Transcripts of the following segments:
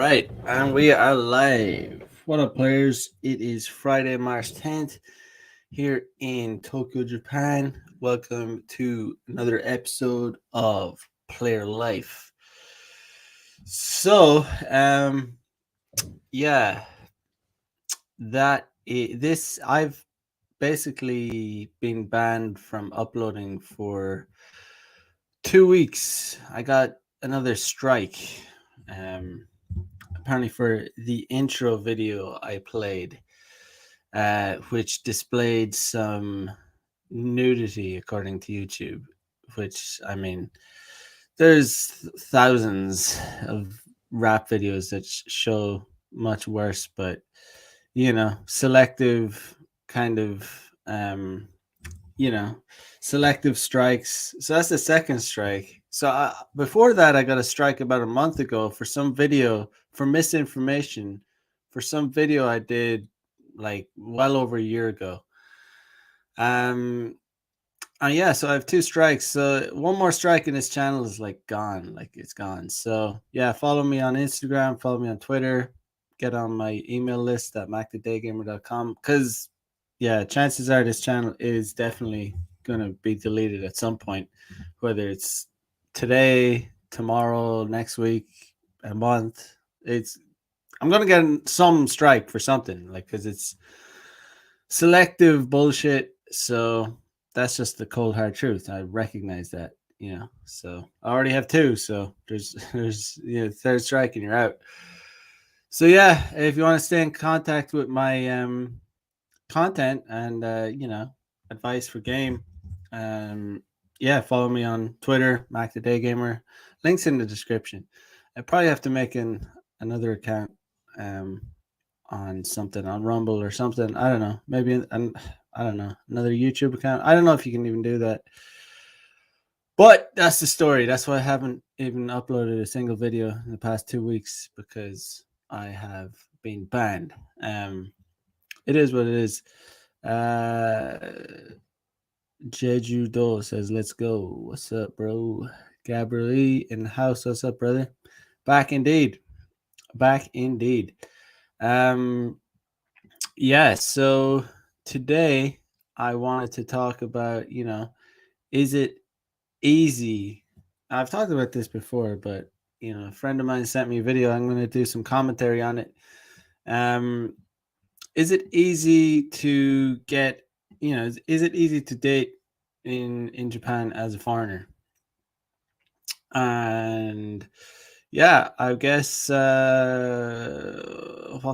right, and we are live. What up, players? It is Friday, March 10th here in Tokyo, Japan. Welcome to another episode of Player Life. So, yeah, this I've basically been banned from uploading for 2 weeks. I got another strike. Um, Apparently for the intro video I played, which displayed some nudity according to YouTube. Which I mean, there's thousands of rap videos that show much worse, but selective kind of you know, selective strikes. So that's the second strike. So before that, I got a strike about a month ago for some video for misinformation for some video I did like well over a year ago. And yeah, so I have two strikes. So one more strike and this channel is like gone, like it's gone. So yeah, follow me on Instagram, follow me on Twitter, get on my email list at macthedaygamer.com because yeah, chances are this channel is definitely gonna be deleted at some point, whether it's today, tomorrow, next week, a month. I'm gonna get some strike for something, like because it's selective bullshit. So that's just the cold hard truth. I recognize that, So I already have two. So there's third strike and you're out. So yeah, if you want to stay in contact with my content and advice for game, yeah, follow me on Twitter, Mac the Day Gamer. Links in the description. I probably have to make another account on something on Rumble or something. I don't know. Maybe I don't know, another YouTube account. I don't know if you can even do that. But that's the story. That's why I haven't even uploaded a single video in the past 2 weeks, because I have been banned. It is what it is. Jeju Do says, let's go. What's up, bro? Gabrielle in the house. What's up, brother? Back indeed. Back indeed. Yeah, so today I wanted to talk about, is it easy? I've talked about this before, but a friend of mine sent me a video. I'm going to do some commentary on it. Is it easy to get, is it easy to date in Japan as a foreigner? And yeah, I guess what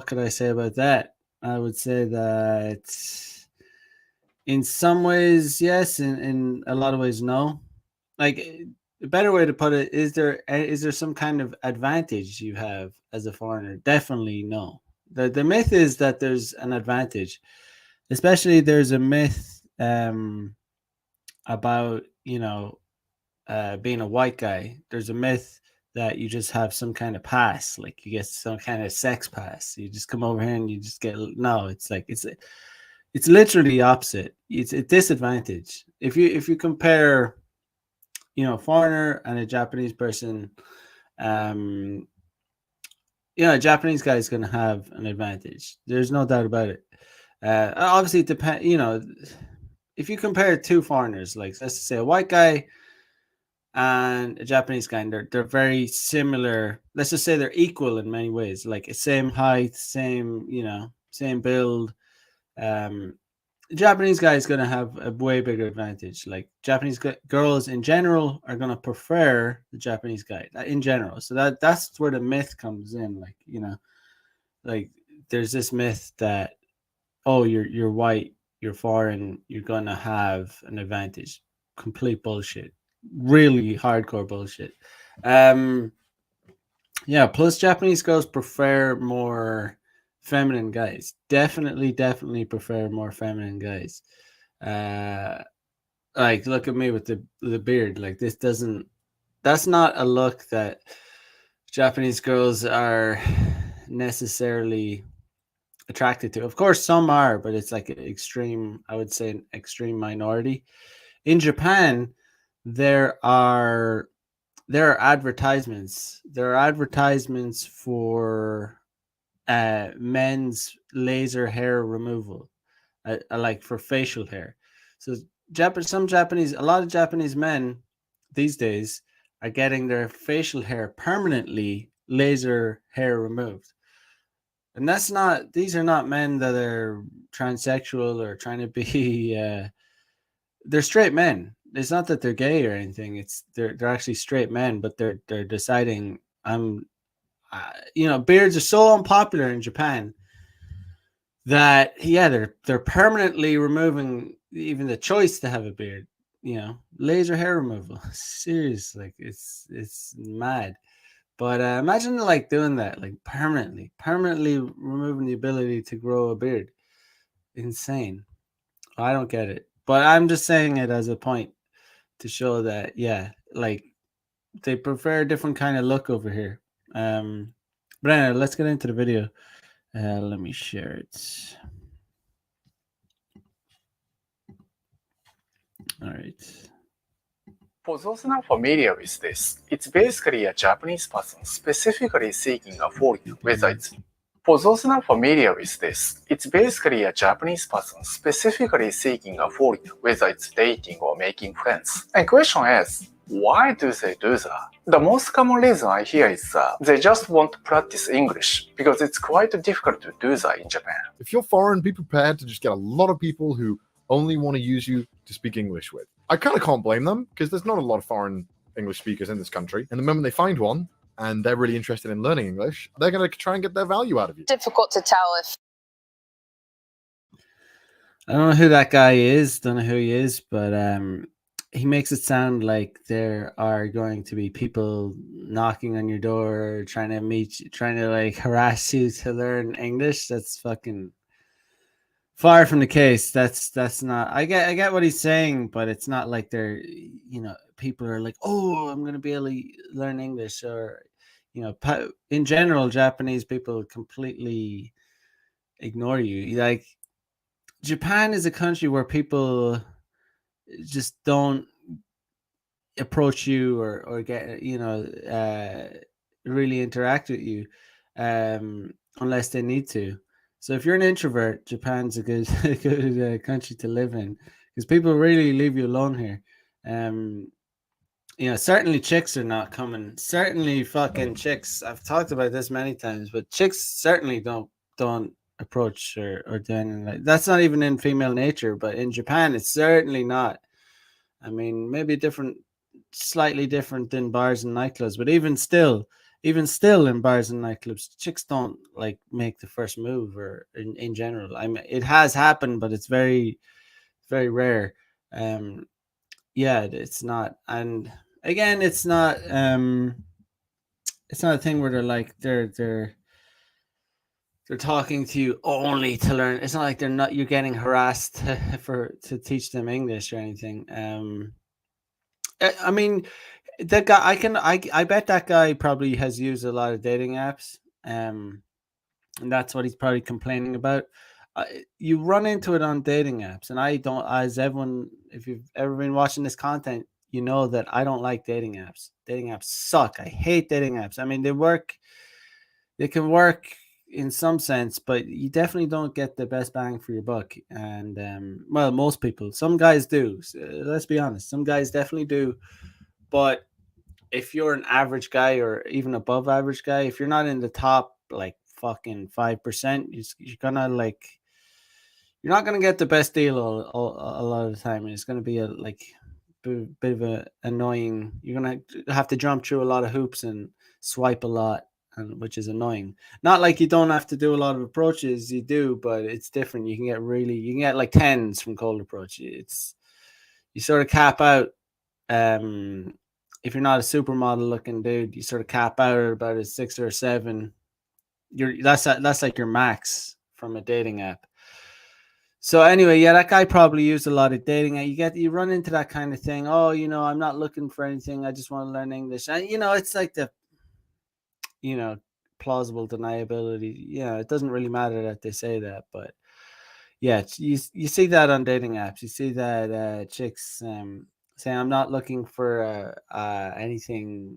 could I say about that? I would say that in some ways, yes. In a lot of ways, no. Like, a better way to put it, is there some kind of advantage you have as a foreigner? Definitely no. The myth is that there's an advantage. Especially there's a myth about being a white guy. There's a myth that you just have some kind of pass, like you get some kind of sex pass. You just come over here and you just get. No, it's like it's literally the opposite. It's a disadvantage. If you compare, a foreigner and a Japanese person, a Japanese guy is going to have an advantage. There's no doubt about it. Obviously, it depends. If you compare two foreigners, like let's say a white guy and a Japanese guy, and they're very similar. Let's just say they're equal in many ways, like same height, same same build. The Japanese guy is going to have a way bigger advantage. Like Japanese girls in general are going to prefer the Japanese guy in general. So that's where the myth comes in. Like like there's this myth that, oh, you're white, you're foreign, you're going to have an advantage. Complete bullshit. Really hardcore bullshit. Yeah, plus Japanese girls prefer more feminine guys. Definitely prefer more feminine guys. Like, look at me with the beard. Like, that's not a look that Japanese girls are necessarily attracted to. Of course some are, but it's like I would say an extreme minority. In Japan, there are there are advertisements. There are advertisements for men's laser hair removal, like for facial hair. So a lot of Japanese men these days are getting their facial hair permanently laser hair removed. And these are not men that are transsexual or trying to be, they're straight men. It's not that they're gay or anything. They're actually straight men, but they're deciding beards are so unpopular in Japan that they're permanently removing even the choice to have a beard. Laser hair removal. Seriously, like it's mad. But imagine like doing that, like permanently removing the ability to grow a beard. Insane. I don't get it, but I'm just saying it as a point to show that like they prefer a different kind of look over here. But anyway, let's get into the video. Let me share it. All right. For those not familiar with this, it's basically a Japanese person specifically seeking a foreign, whether it's For those not familiar with this, it's basically a Japanese person specifically seeking a foreign, whether it's dating or making friends. And question is, why do they do that? The most common reason I hear is they just want to practice English, because it's quite difficult to do that in Japan. If you're foreign, be prepared to just get a lot of people who only want to use you to speak English with. I kind of can't blame them, because there's not a lot of foreign English speakers in this country. And the moment they find one, and they're really interested in learning English, they're going to try and get their value out of you. Difficult to tell if... I don't know who that guy is, don't know who he is, but he makes it sound like there are going to be people knocking on your door, trying to meet you, trying to like harass you to learn English. That's fucking far from the case. That's not. I get what he's saying, but it's not like they're, people are like, oh, I'm gonna be able to learn English, or in general, Japanese people completely ignore you. Like, Japan is a country where people just don't approach you or get really interact with you unless they need to. So if you're an introvert, Japan's a good country to live in, because people really leave you alone here. Certainly chicks are not coming. Certainly fucking chicks. I've talked about this many times, but chicks certainly don't approach or do anything like that's. Not even in female nature, but in Japan, it's certainly not. I mean, maybe slightly different than bars and nightclubs, but even still in bars and nightclubs, chicks don't like make the first move, or in general. I mean, it has happened, but it's very, very rare. It's not. And again, it's not a thing where they're talking to you only to learn. It's not like you're getting harassed to teach them English or anything. I mean, that guy, I bet that guy probably has used a lot of dating apps, and that's what he's probably complaining about. You run into it on dating apps, and I don't. As everyone, if you've ever been watching this content, you know that I don't like dating apps. Dating apps suck. I hate dating apps. I mean, they can work in some sense, but you definitely don't get the best bang for your buck. And most people, some guys do. So let's be honest, some guys definitely do. But if you're an average guy or even above average guy, if you're not in the top like fucking 5%, you're gonna you're not gonna get the best deal a lot of the time, and it's gonna be a bit of a annoying. You're gonna have to jump through a lot of hoops and swipe a lot, which is annoying. Not like you don't have to do a lot of approaches, you do, but it's different. You can get like 10s from cold approach. You sort of cap out. If you're not a supermodel looking dude, you sort of cap out at about a 6 or a 7. That's like your max from a dating app. So anyway, that guy probably used a lot of dating. You run into that kind of thing. Oh, I'm not looking for anything. I just want to learn English. And it's like the plausible deniability. It doesn't really matter that they say that, but you see that on dating apps. You see that chicks saying I'm not looking for anything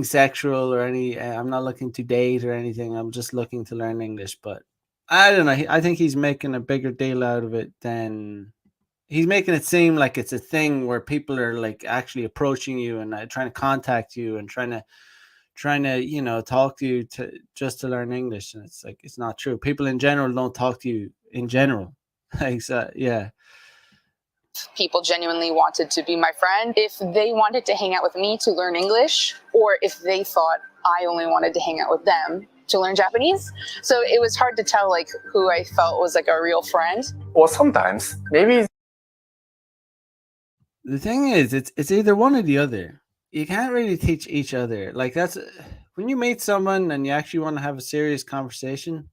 sexual or I'm not looking to date or anything. I'm just looking to learn English. But I don't know. I think he's making a bigger deal out of it than he's making it seem like it's a thing where people are like actually approaching you and trying to contact you and trying to talk to you to learn English. And it's like, it's not true. People in general don't talk to you in general. Like, so, yeah. People genuinely wanted to be my friend. If they wanted to hang out with me to learn English, or if they thought I only wanted to hang out with them to learn Japanese. So it was hard to tell like who I felt was like a real friend. Or sometimes, maybe The thing is, it's either one or the other. You can't really teach each other. Like, that's when you meet someone and you actually want to have a serious conversation.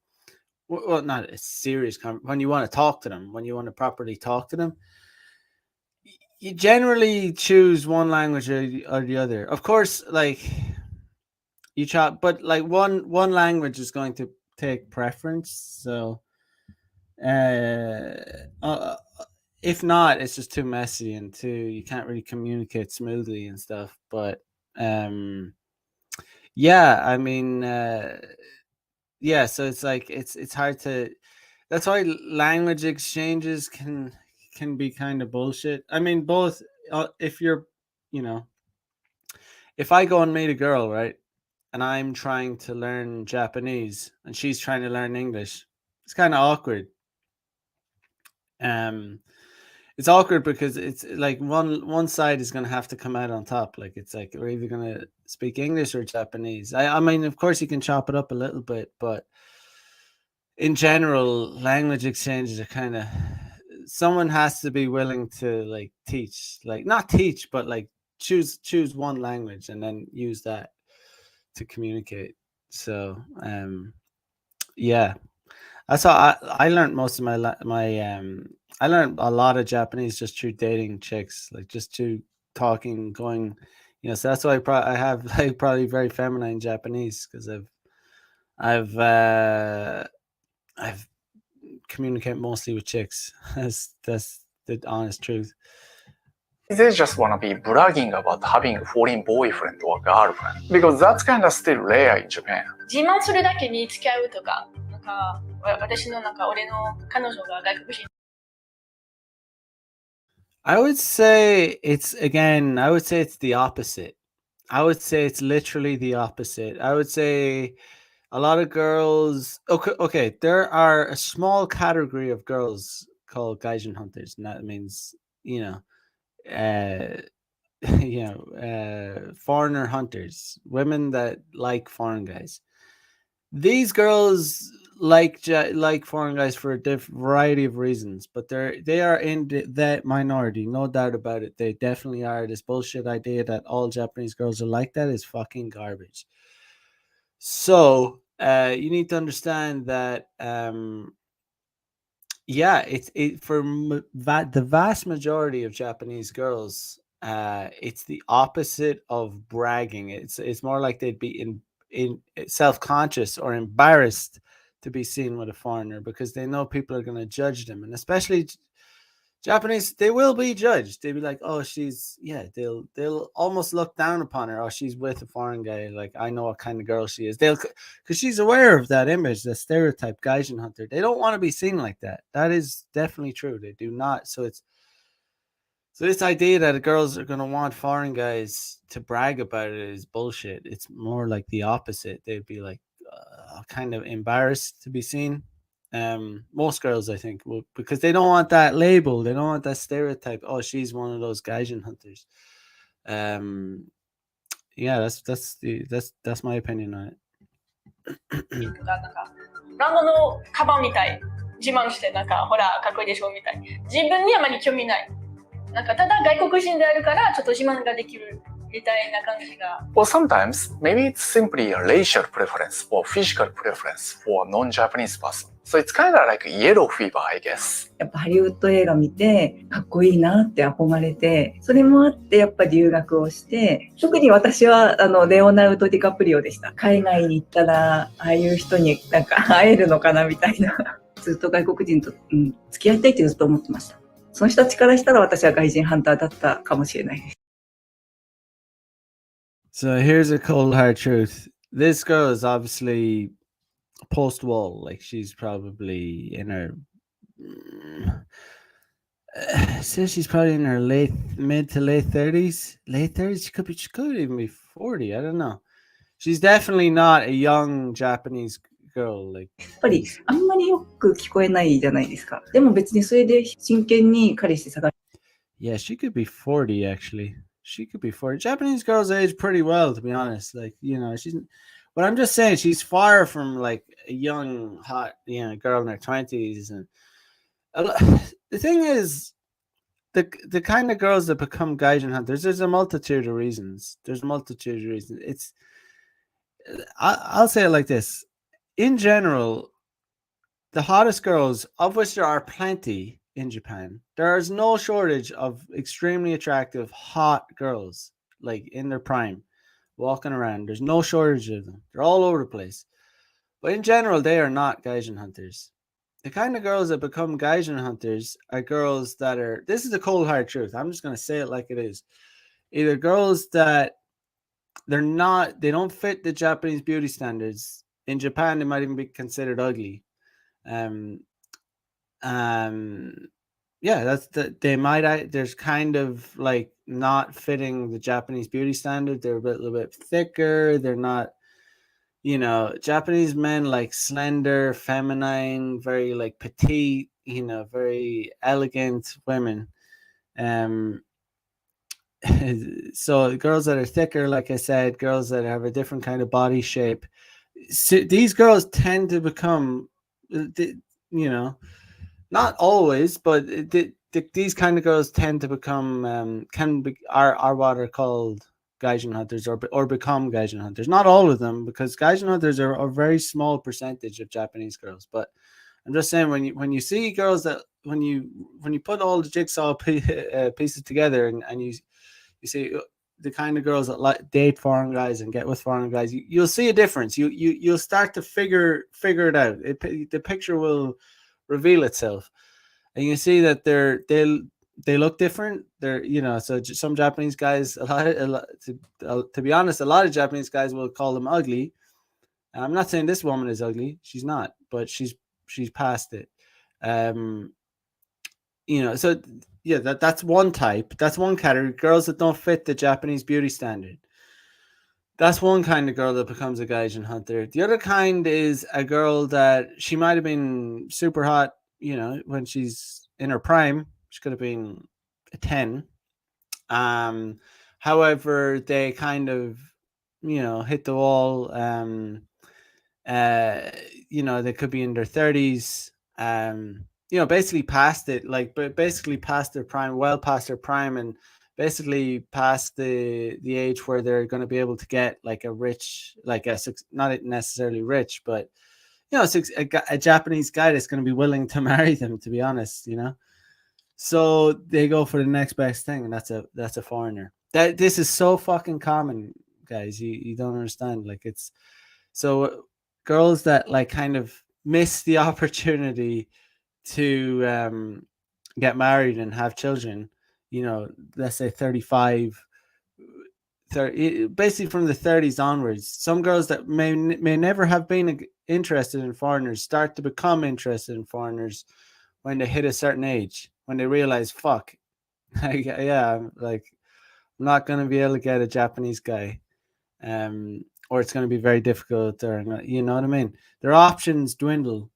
Well, not a serious when you want to talk to them, when you want to properly talk to them, you generally choose one language or the other. Of course, like you chop, but like one language is going to take preference. So, if not, it's just too messy and you can't really communicate smoothly and stuff. But yeah, I mean, yeah. So it's like it's hard to. That's why language exchanges can be kind of bullshit. I mean, both. If you're, if I go and meet a girl, right, and I'm trying to learn Japanese and she's trying to learn English, it's kind of awkward. It's awkward because it's like one side is going to have to come out on top. Like, it's like, we're either going to speak English or Japanese. I mean, of course you can chop it up a little bit, but in general, language exchanges are kind of, someone has to be willing to like teach, like not teach, but like choose one language and then use that to communicate. So yeah, that's how I learned most of I learned a lot of Japanese just through dating chicks, like just through talking, going, so that's why I have like probably very feminine Japanese, because I've communicate mostly with chicks. That's the honest truth. they just want to be bragging about having a foreign boyfriend or girlfriend, because that's kind of still rare in Japan. 自慢するだけに付き合うとか、私の俺の彼女が外国人。I would say it's the opposite. I would say it's literally the opposite. I would say a lot of girls. Okay. There are a small category of girls called Gaijin hunters, and that means foreigner hunters, women that like foreign guys. These girls like foreign guys for a variety of reasons, but they are in that minority, no doubt about it. They definitely are. This bullshit idea that all Japanese girls are like that is fucking garbage. So you need to understand that the vast majority of Japanese girls, it's the opposite of bragging. It's more like they'd be in self-conscious or embarrassed to be seen with a foreigner, because they know people are going to judge them, and especially Japanese, they will be judged. They'll be like, oh, they'll almost look down upon her. Oh, she's with a foreign guy. Like, I know what kind of girl she is. Because she's aware of that image, the stereotype Gaijin hunter. They don't want to be seen like that. That is definitely true. They do not. So this idea that girls are going to want foreign guys to brag about it is bullshit. It's more like the opposite. They'd be like kind of embarrassed to be seen. Most girls, I think, will, because they don't want that label. They don't want that stereotype. Oh, she's one of those Gaijin hunters. Yeah, that's my opinion on it. ランドのカバンみたい、自慢してほらかっこいいでしょみたい。自分にあまり興味ない。ただ外国人であるからちょっと自慢ができるみたいな感じが。Or sometimes, maybe it's simply a racial preference or physical preference for a non-Japanese person. So it's kind of like yellow fever, I guess. やっぱハリウッド映画見てかっこいいなって憧れて、それもあってやっぱ留学をして、特に私はレオナルド・ディカプリオでした。海外に行ったらああいう人に会えるのかなみたいな。ずっと外国人と、付き合いたいってずっと思ってました。その人たちからしたら私は外人ハンターだったかもしれないです。So here's a cold hard truth. This girl is obviously post-wall. Like she's probably in her says she's probably in her mid to late 30s. Late 30s? She could even be 40. I don't know. She's definitely not a young Japanese girl. Like やっぱりあんまりよく聞こえないじゃないですか。でも別にそれで真剣に彼氏探して。Yeah, she could be 40 actually. She could be 40. Japanese girls age pretty well, to be honest. Like, you know, but I'm just saying she's far from like a young, hot, girl in her 20s. And the thing is, the kind of girls that become Gaijin hunters, there's a multitude of reasons. I'll say it like this. In general, the hottest girls, of which there are plenty in Japan, there is no shortage of extremely attractive, hot girls, like in their prime, walking around. There's no shortage of them. They're all over the place. But in general, they are not Gaijin hunters. The kind of girls that become Gaijin hunters are girls that are, this is the cold hard truth. I'm just going to say it like it is. Either girls that they don't fit the Japanese beauty standards. In Japan, they might even be considered ugly. There's kind of like not fitting the Japanese beauty standard. They're a little bit thicker. They're not, Japanese men like slender, feminine, very like petite, very elegant women. So girls that are thicker, like I said, girls that have a different kind of body shape, these girls tend to become, not always, but these kind of girls tend to become, are what are called Gaijin hunters or become Gaijin hunters. Not all of them, because Gaijin hunters are a very small percentage of Japanese girls. But I'm just saying, when you see girls that when you put all the jigsaw pieces together and you see the kind of girls that date foreign guys and get with foreign guys, you'll see a difference. You'll start to figure it out. The picture will reveal itself, and you see that they look different. They're so some Japanese guys, to be honest, a lot of Japanese guys will call them ugly. And I'm not saying this woman is ugly. She's not, but she's past it. So yeah, that's one type. That's one category. Girls that don't fit the Japanese beauty standard. That's one kind of girl that becomes a Gaijin hunter. The other kind is a girl that she might have been super hot, when she's in her prime. She could have been a 10. However, they kind of, hit the wall. They could be in their 30s. Basically past it, basically past their prime, well past their prime, and basically past the age where they're going to be able to get like a rich, not necessarily rich, but a Japanese guy that's going to be willing to marry them, to be honest, So they go for the next best thing, and that's a foreigner. This is so fucking common, guys. You don't understand. It's so girls that kind of miss the opportunity to get married and have children, let's say 35, 30, basically from the 30s onwards. Some girls that may never have been interested in foreigners start to become interested in foreigners when they hit a certain age, when they realize, fuck, I'm not going to be able to get a Japanese guy, or it's going to be very difficult, or you know what I mean? Their options dwindle.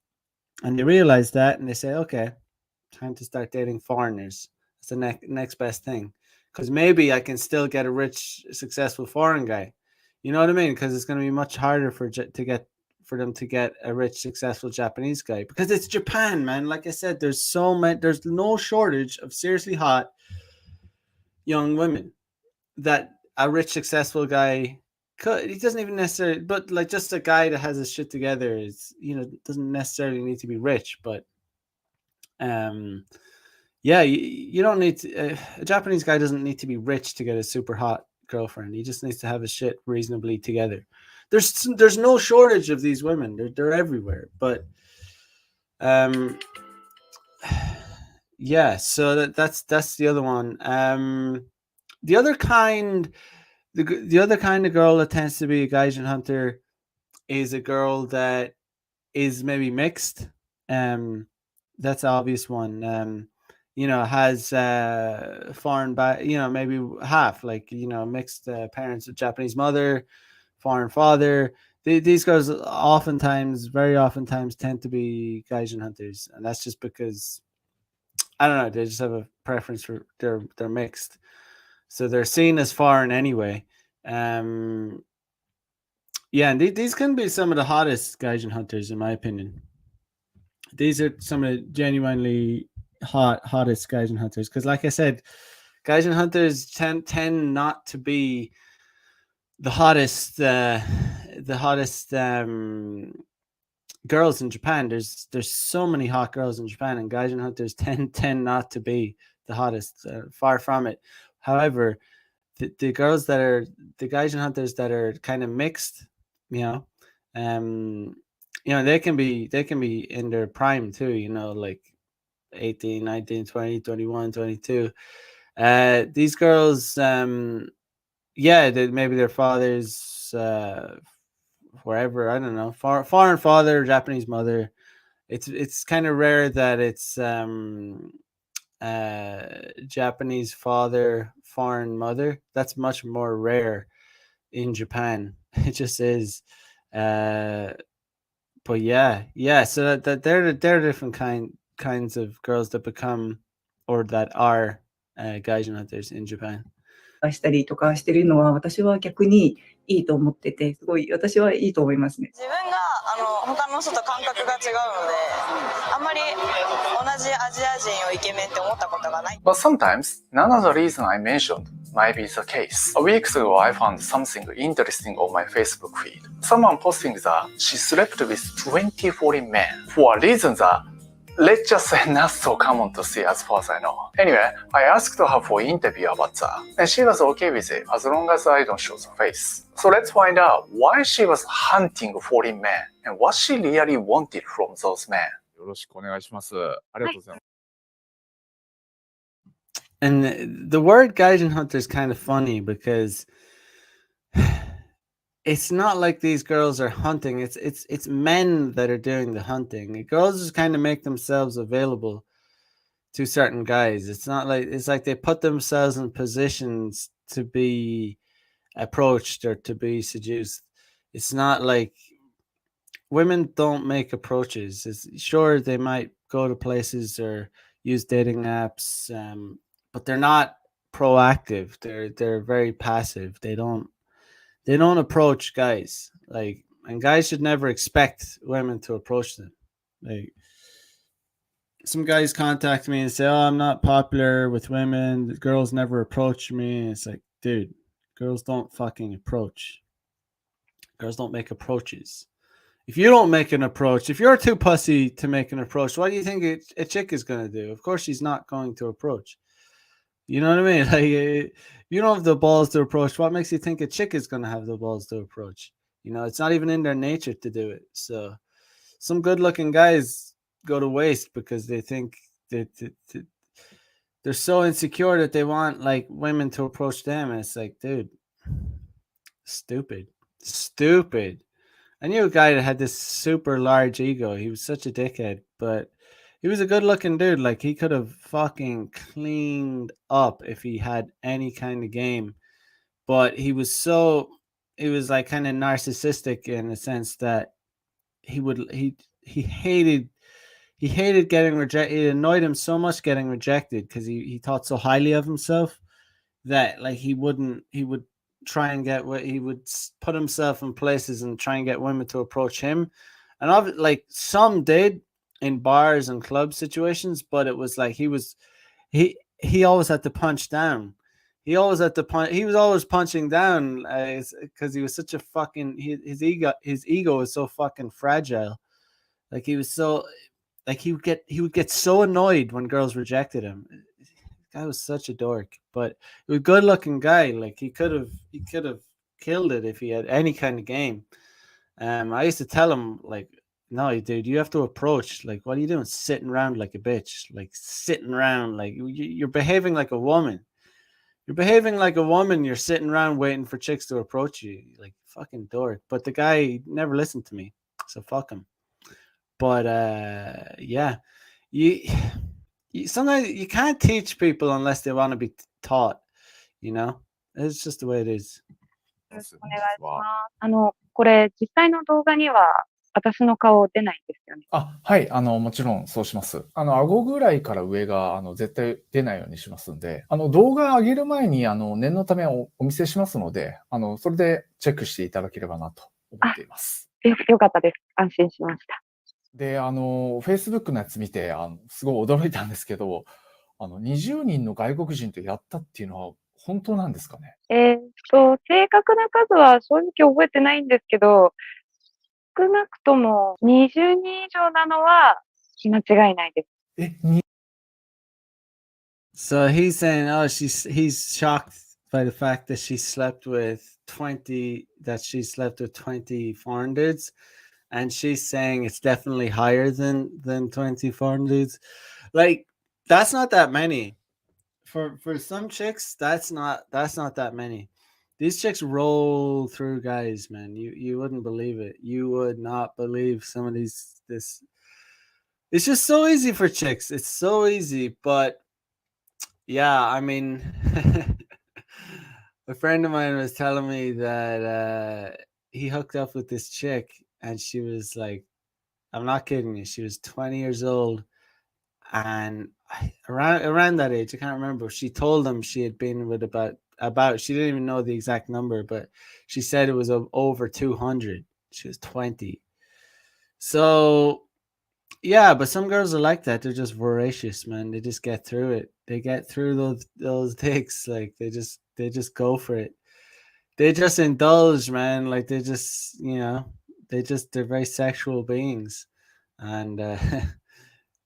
And they realize that, and they say, okay, time to start dating foreigners. It's the next best thing. Because maybe I can still get a rich, successful foreign guy. You know what I mean? Because it's going to be much harder for them to get a rich, successful Japanese guy. Because it's Japan, man. Like I said, there's no shortage of seriously hot young women that a rich, successful guy he doesn't even necessarily, but just a guy that has his shit together is, doesn't necessarily need to be rich, but you don't need to, a Japanese guy doesn't need to be rich to get a super hot girlfriend. He just needs to have his shit reasonably together. There's no shortage of these women. They're everywhere, but Yeah, so that's the other one. The other kind, the other kind of girl that tends to be a Gaijin hunter is a girl that is maybe mixed. That's the obvious one. Has foreign maybe half, like, mixed parents, with Japanese mother, foreign father. These girls very oftentimes tend to be Gaijin hunters, and that's just because I don't know, they just have a preference for they're mixed, so they're seen as foreign anyway. Um, yeah, and these can be some of the hottest Gaijin hunters, in my opinion. These are some of the genuinely hottest Gaijin hunters, because, like I said, Gaijin hunters tend not to be the hottest girls in Japan. There's so many hot girls in Japan, and Gaijin hunters tend not to be the hottest. Far from it. However, the girls that are the Gaijin hunters that are kind of mixed, they can be in their prime too. Like 18, 19, 20, 21, 22. These girls, maybe their fathers, wherever, I don't know, foreign father, Japanese mother. It's kind of rare that it's Japanese father, foreign mother. That's much more rare in Japan. It just is. But yeah. So that they're different kinds of girls that become or that are Gaijin hunters in Japan. したりとかしてるのは私は逆にいいと思ってて、すごい私はいいと思いますね。自分が他の人と感覚が違うので、あんまり同じアジア人をイケメンって思ったことがない。 But sometimes, none of the reason I mentioned might be the case. A week ago, I found something interesting on my Facebook feed. Someone posting that she slept with 24 men for a reason that, let's just say, not so common to see as far as I know. Anyway, I asked her for an interview about that, and she was okay with it as long as I don't show the face. So let's find out why she was hunting 40 men and what she really wanted from those men. よろしくお願いします。ありがとうございます。 And the word Gaijin hunter is kind of funny because it's not like these girls are hunting. It's men that are doing the hunting. The girls just kind of make themselves available to certain guys. It's like they put themselves in positions to be approached or to be seduced. It's not like women don't make approaches. Sure, they might go to places or use dating apps, but they're not proactive. They're very passive. They don't approach guys, and guys should never expect women to approach them. Like, some guys contact me and say, "Oh, I'm not popular with women. The girls never approach me." It's like, dude, girls don't fucking approach. Girls don't make approaches. If you don't make an approach, if you're too pussy to make an approach, what do you think a chick is going to do? Of course, she's not going to approach. You know what I mean? Like, you don't have the balls to approach. What makes you think a chick is going to have the balls to approach? It's not even in their nature to do it. So some good-looking guys go to waste because they think that they're so insecure that they want, like, women to approach them. And it's like, dude, stupid. I knew a guy that had this super large ego. He was such a dickhead, but he was a good-looking dude. Like, he could have fucking cleaned up if he had any kind of game. But he was like kind of narcissistic in the sense that he hated getting rejected. It annoyed him so much getting rejected because he thought so highly of himself that, like, he would try and he would put himself in places and try and get women to approach him. And like, some did in bars and club situations, but it was like he always had to punch down. He always had to punch. He was always punching down because he was such a fucking his ego was so fucking fragile. Like, he was so, like, he would get so annoyed when girls rejected him. Guy was such a dork, but he was a good-looking guy. Like, he could have killed it if he had any kind of game. I used to tell him, like, No, dude, you have to approach. Like, what are you doing? Sitting around like a bitch. Like, sitting around. Like, you're behaving like a woman. You're behaving like a woman. You're sitting around waiting for chicks to approach you. Like, fucking dork. But the guy never listened to me. So fuck him. But, yeah. You sometimes you can't teach people unless they want to be taught, you know? It's just the way it is. よろしくお願いします。これ、実際の動画には私の顔出ないんですよね。はい。もちろんそうします。顎ぐらいから上が、絶対出ないようにしますんで、動画上げる前に、念のためお見せしますので、それでチェックしていただければなと思っています。よかったです。安心しました。で、Facebook のやつ見て、すごい驚いたんですけど、20人の外国人とやったっていうのは本当なんですかね？正確な数は正直覚えてないんですけど、少なくとも20人以上なのは間違いないです。So he's saying, he's shocked by the fact that she slept with 20 foreign dudes, and she's saying it's definitely higher than 20 foreign dudes. Like, that's not that many. For some chicks, that's not that many. These chicks roll through guys, man. You wouldn't believe it. You would not believe some of this. It's just so easy for chicks. It's so easy, but yeah, I mean, a friend of mine was telling me that he hooked up with this chick, and she was like, I'm not kidding you, she was 20 years old, and around that age, I can't remember. She told him she had been with about she didn't even know the exact number, but she said it was over 200. She was 20. So yeah, but some girls are like that. They're just voracious, man. They just get through it. They get through those dicks. Like, they just go for it. They just indulge, man. Like, they just, they're very sexual beings, and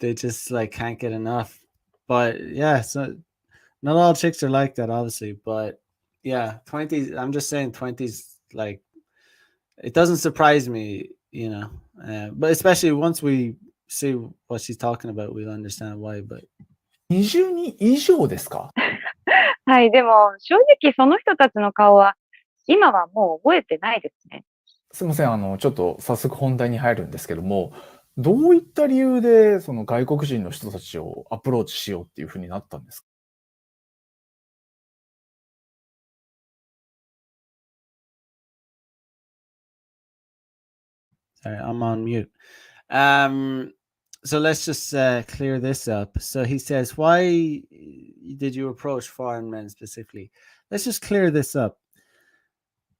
they just like can't get enough. But yeah, so not all chicks are like that, obviously. But yeah, 20s. I'm just saying 20s. Like, it doesn't surprise me, but especially once we see what she's talking about, we'll understand why. But 20人以上ですか？はい、でも正直その人たちの顔は今はもう覚えてないですね。すみません、ちょっと早速本題に入るんですけども、どういった理由でその外国人の人たちをアプローチしようっていうふうになったんですか？Sorry, I'm on mute. So let's just clear this up. So he says, why did you approach foreign men specifically? Let's just clear this up.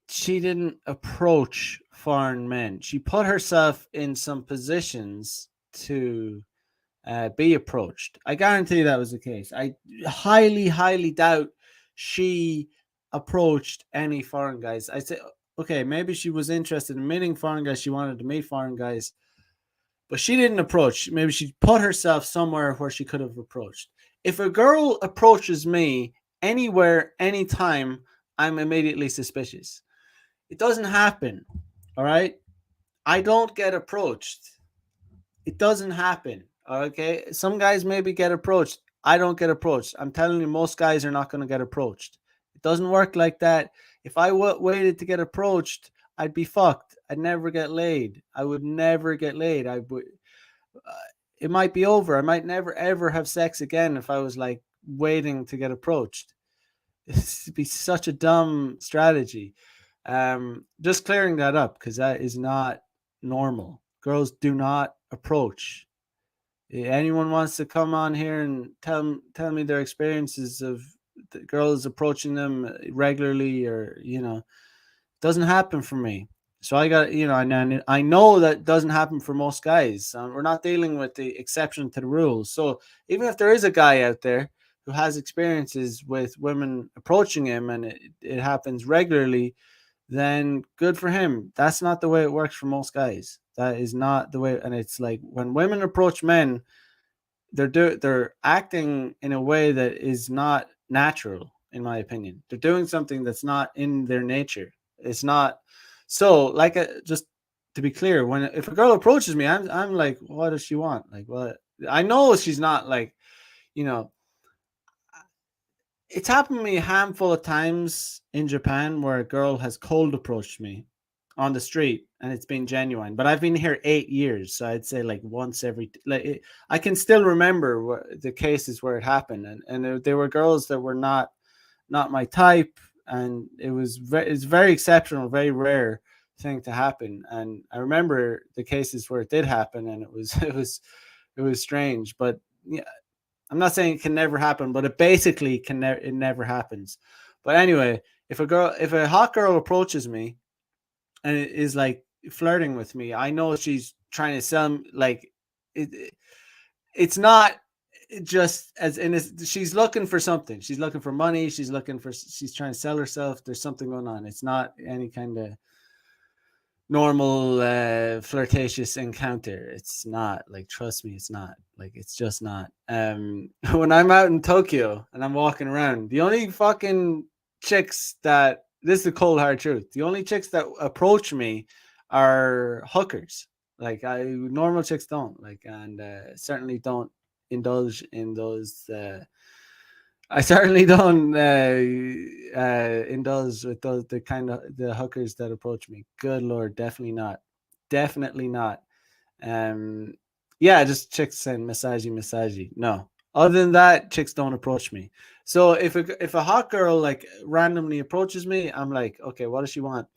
She didn't approach foreign men. She put herself in some positions to be approached. I guarantee that was the case. I highly, highly doubt she approached any foreign guys. I say, okay, maybe she was interested in meeting foreign guys. She wanted to meet foreign guys, but she didn't approach. Maybe she put herself somewhere where she could have approached. If a girl approaches me anywhere, anytime, I'm immediately suspicious. It doesn't happen. All right. I don't get approached. It doesn't happen. Okay. Some guys maybe get approached. I don't get approached. I'm telling you, most guys are not going to get approached. It doesn't work like that. If I waited to get approached, I'd be fucked. I'd never get laid. I would never get laid. It might be over. I might never, ever have sex again if I was like waiting to get approached. It'd be such a dumb strategy. Just clearing that up, because that is not normal. Girls do not approach. Anyone wants to come on here and tell me their experiences of the girls approaching them regularly, or doesn't happen for me. So I got, I know that doesn't happen for most guys. We're not dealing with the exception to the rules. So even if there is a guy out there who has experiences with women approaching him and it happens regularly, then good for him. That's not the way it works for most guys. That is not the way. And it's like when women approach men, they're acting in a way that is not natural, in my opinion. They're doing something that's not in their nature. It's not. So, like, just to be clear, if a girl approaches me, I'm like, what does she want? Like, what? I know she's not like, you know, it's happened to me a handful of times in Japan where a girl has cold approached me on the street and it's been genuine. But I've been here 8 years, so I'd say like once every I can still remember the cases where it happened, and there were girls that were not my type, and it's very exceptional, very rare thing to happen. And I remember the cases where it did happen, and it was strange. But yeah, I'm not saying it can never happen, but it basically it never happens. But anyway, if a hot girl approaches me and it is like flirting with me, I know she's trying to sell like it's not just as in she's looking for something. She's looking for money. She's trying to sell herself. There's something going on. It's not any kind of normal flirtatious encounter. It's not, like, trust me, it's not, like, it's just not. When I'm out in Tokyo and I'm walking around, the only fucking chicks that, this is the cold hard truth, the only chicks that approach me are hookers. Like, normal chicks don't, like, and certainly don't indulge in those I certainly don't indulge with the kind of the hookers that approach me. Good Lord, definitely not. Definitely not. Yeah, just chicks saying massagey. No. Other than that, chicks don't approach me. So if a hot girl like randomly approaches me, I'm like, okay, what does she want?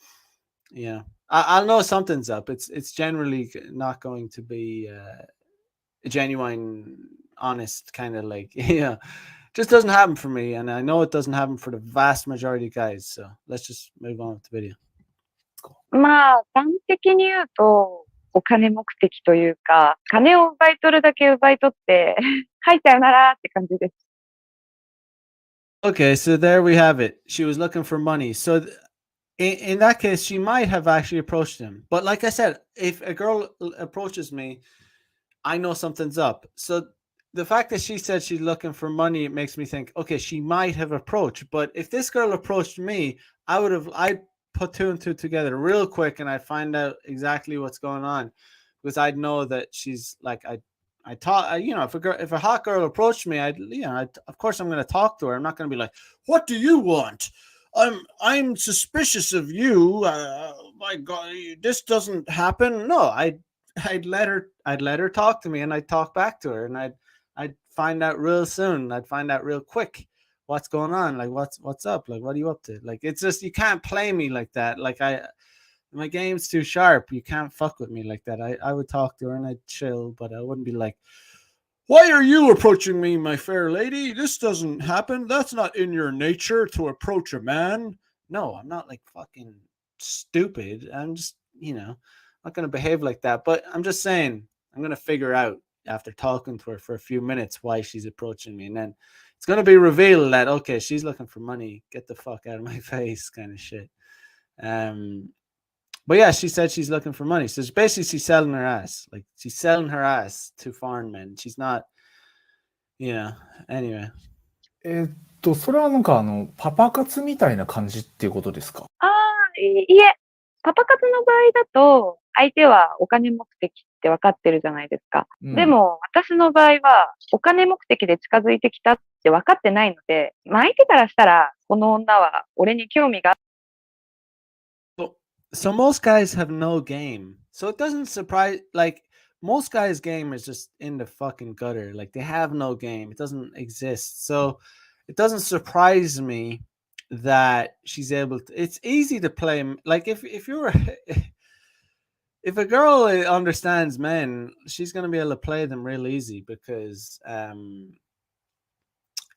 Yeah, I'll know something's up. It's generally not going to be a genuine, honest kind of like, yeah. Just doesn't happen for me, and I know it doesn't happen for the vast majority of guys. So let's just move on with the video. まあ、端的に言うと、お金目的というか、金を奪い取るだけ奪い取って、はい、さよならって感じです。Okay, so there we have it. She was looking for money. So in that case, she might have actually approached him. But like I said, if a girl approaches me, I know something's up. So the fact that she said she's looking for money, it makes me think, okay, she might have approached. But if this girl approached me, I'd put two and two together real quick, and I'd find out exactly what's going on, because I'd know that she's like, I talk, you know, if a hot girl approached me, of course I'm going to talk to her. I'm not going to be like, what do you want? I'm suspicious of you. My God, this doesn't happen. No, I'd let her talk to me, and I'd talk back to her, and I'd find out real soon. I'd find out real quick what's going on. Like, what's up? Like, what are you up to? Like, it's just, you can't play me like that. Like, my game's too sharp. You can't fuck with me like that. I would talk to her and I'd chill, but I wouldn't be like, why are you approaching me, my fair lady? This doesn't happen. That's not in your nature to approach a man. No, I'm not like fucking stupid. I'm just, not going to behave like that. But I'm just saying, I'm going to figure out after talking to her for a few minutes why she's approaching me. And then it's going to be revealed that, okay, she's looking for money. Get the fuck out of my face kind of shit. But yeah, she said she's looking for money. So basically she's selling her ass. Like, she's selling her ass to foreign men. She's not, anyway. それはなんかパパ活みたいな感じっていうことですか？いえ、パパ活の場合だと、相手はお金目的って分かってるじゃないですか。でも、私の場合は、お金目的で近づいてきたって分かってないので、相手からしたら、この女は俺に興味が。So most guys have no game. So it doesn't surprise, like, most guys' game is just in the fucking gutter. Like, they have no game. It doesn't exist. So it doesn't surprise me that she's able to, it's easy to play. Like, if you're, if a girl understands men, she's going to be able to play them real easy because,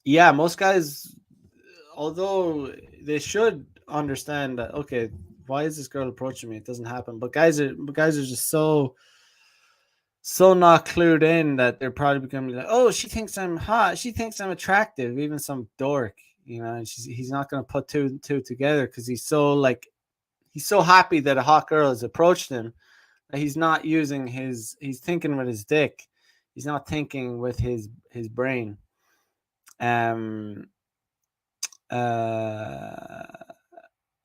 yeah, most guys, although they should understand that, okay, why is this girl approaching me? It doesn't happen. But guys are just so not clued in that they're probably becoming like, oh, she thinks I'm hot. She thinks I'm attractive. Even some dork, and he's not going to put two and two together because he's so happy that a hot girl has approached him that he's not using he's thinking with his dick. He's not thinking with his brain.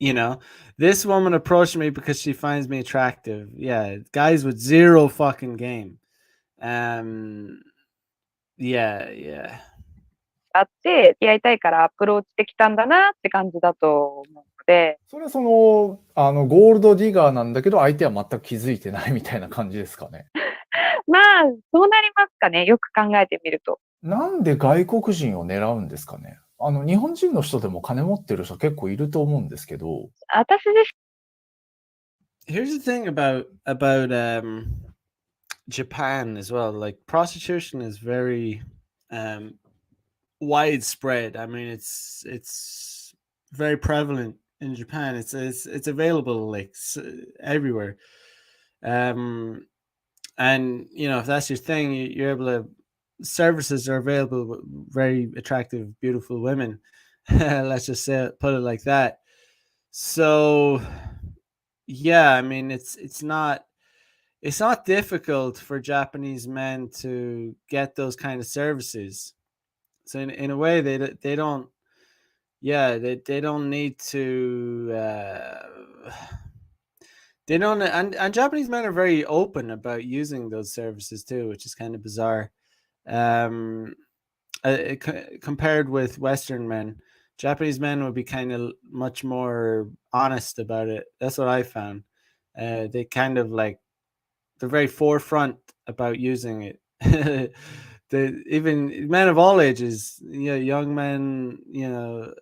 You know, this woman approached me because she finds me attractive. Yeah, guys with zero fucking game. Um, yeah. あって、付き合いたいからアプローチしてきたんだなって感じだと思うので、それはゴールドディガーなんだけど、相手は全く気づいてないみたいな感じですかね。まあ、そうなりますかね。よく考えてみると。なんで外国人を狙うんですかね。日本人の人でも金持ってる人結構いると思うんですけど。私です。 Here's the thing about Japan as well. Like prostitution is very widespread. I mean, it's very prevalent in Japan. It's available like everywhere. And you know, if that's your thing, you're able to. Services are available with very attractive, beautiful women. Let's just say put it like that. So yeah, I mean, it's not difficult for Japanese men to get those kind of services. So in a way, they don't. Yeah, they don't need to. They don't, and Japanese men are very open about using those services too, which is kind of bizarre. Um, Compared with Western men, Japanese men would be kind of much more honest about it. That's what I found. They kind of like they're very forefront about using it. Even men of all ages, you know, young men, you know,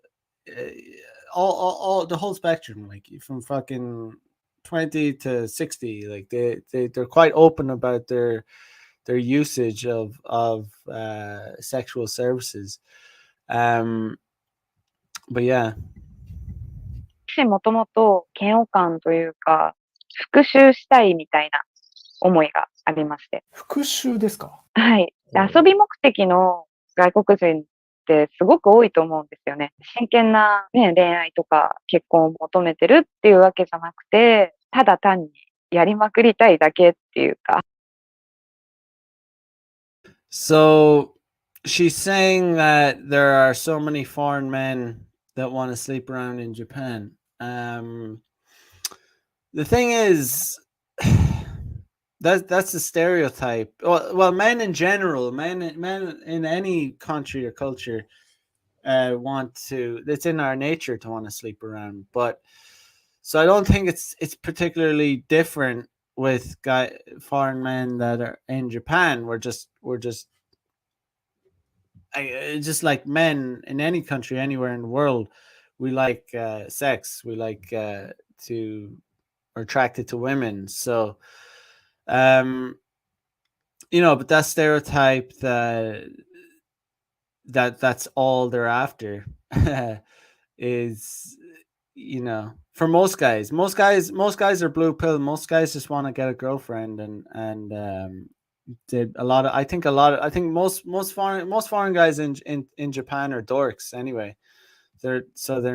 all the whole spectrum, like from fucking 20 to 60, like they're quite open about their usage of sexual services. But yeah. もともと嫌悪感というか、復讐したいみたいな思いがありまして。復讐ですか？はい。遊び目的の外国人ってすごく多いと思うんですよね。真剣な、ね、恋愛とか結婚を求めてるっていうわけじゃなくて、ただ単にやりまくりたいだけっていうか。So she's saying that there are so many foreign men that want to sleep around in Japan. The thing is, that's a stereotype. Well, men in general, men in any country or culture, want to. It's in our nature to want to sleep around. But so I don't think it's particularly different with foreign men that are in Japan. We're just just like men in any country anywhere in the world. We like sex. We like to are attracted to women. So you know, but that stereotype that's all they're after is, you know, for most guys are blue pill. Most guys just want to get a girlfriend and did a lot of I think most foreign guys in Japan are dorks anyway. They're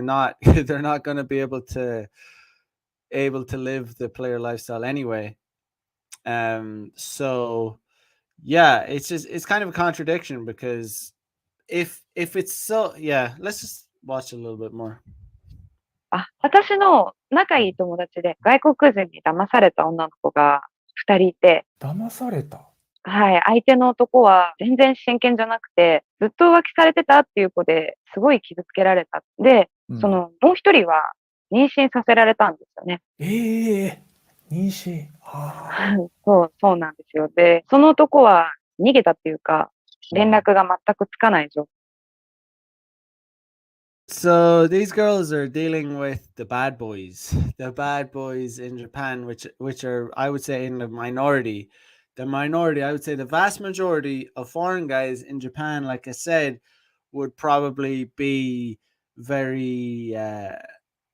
not they're not going to be able to live the player lifestyle anyway. So yeah, it's kind of a contradiction because if it's so, yeah, let's just watch a little bit more. 私の仲いい友達で外国人に騙された女の子が2人いて。騙された？はい。相手の男は全然真剣じゃなくて、ずっと浮気されてたっていう子ですごい傷つけられた。で、もう一人は妊娠させられたんですよね。妊娠。そうなんですよ。で、その男は逃げたっていうか、連絡が全くつかない状態。So these girls are dealing with the bad boys in Japan, which are, I would say, in the minority. I would say the vast majority of foreign guys in Japan, like I said, would probably be very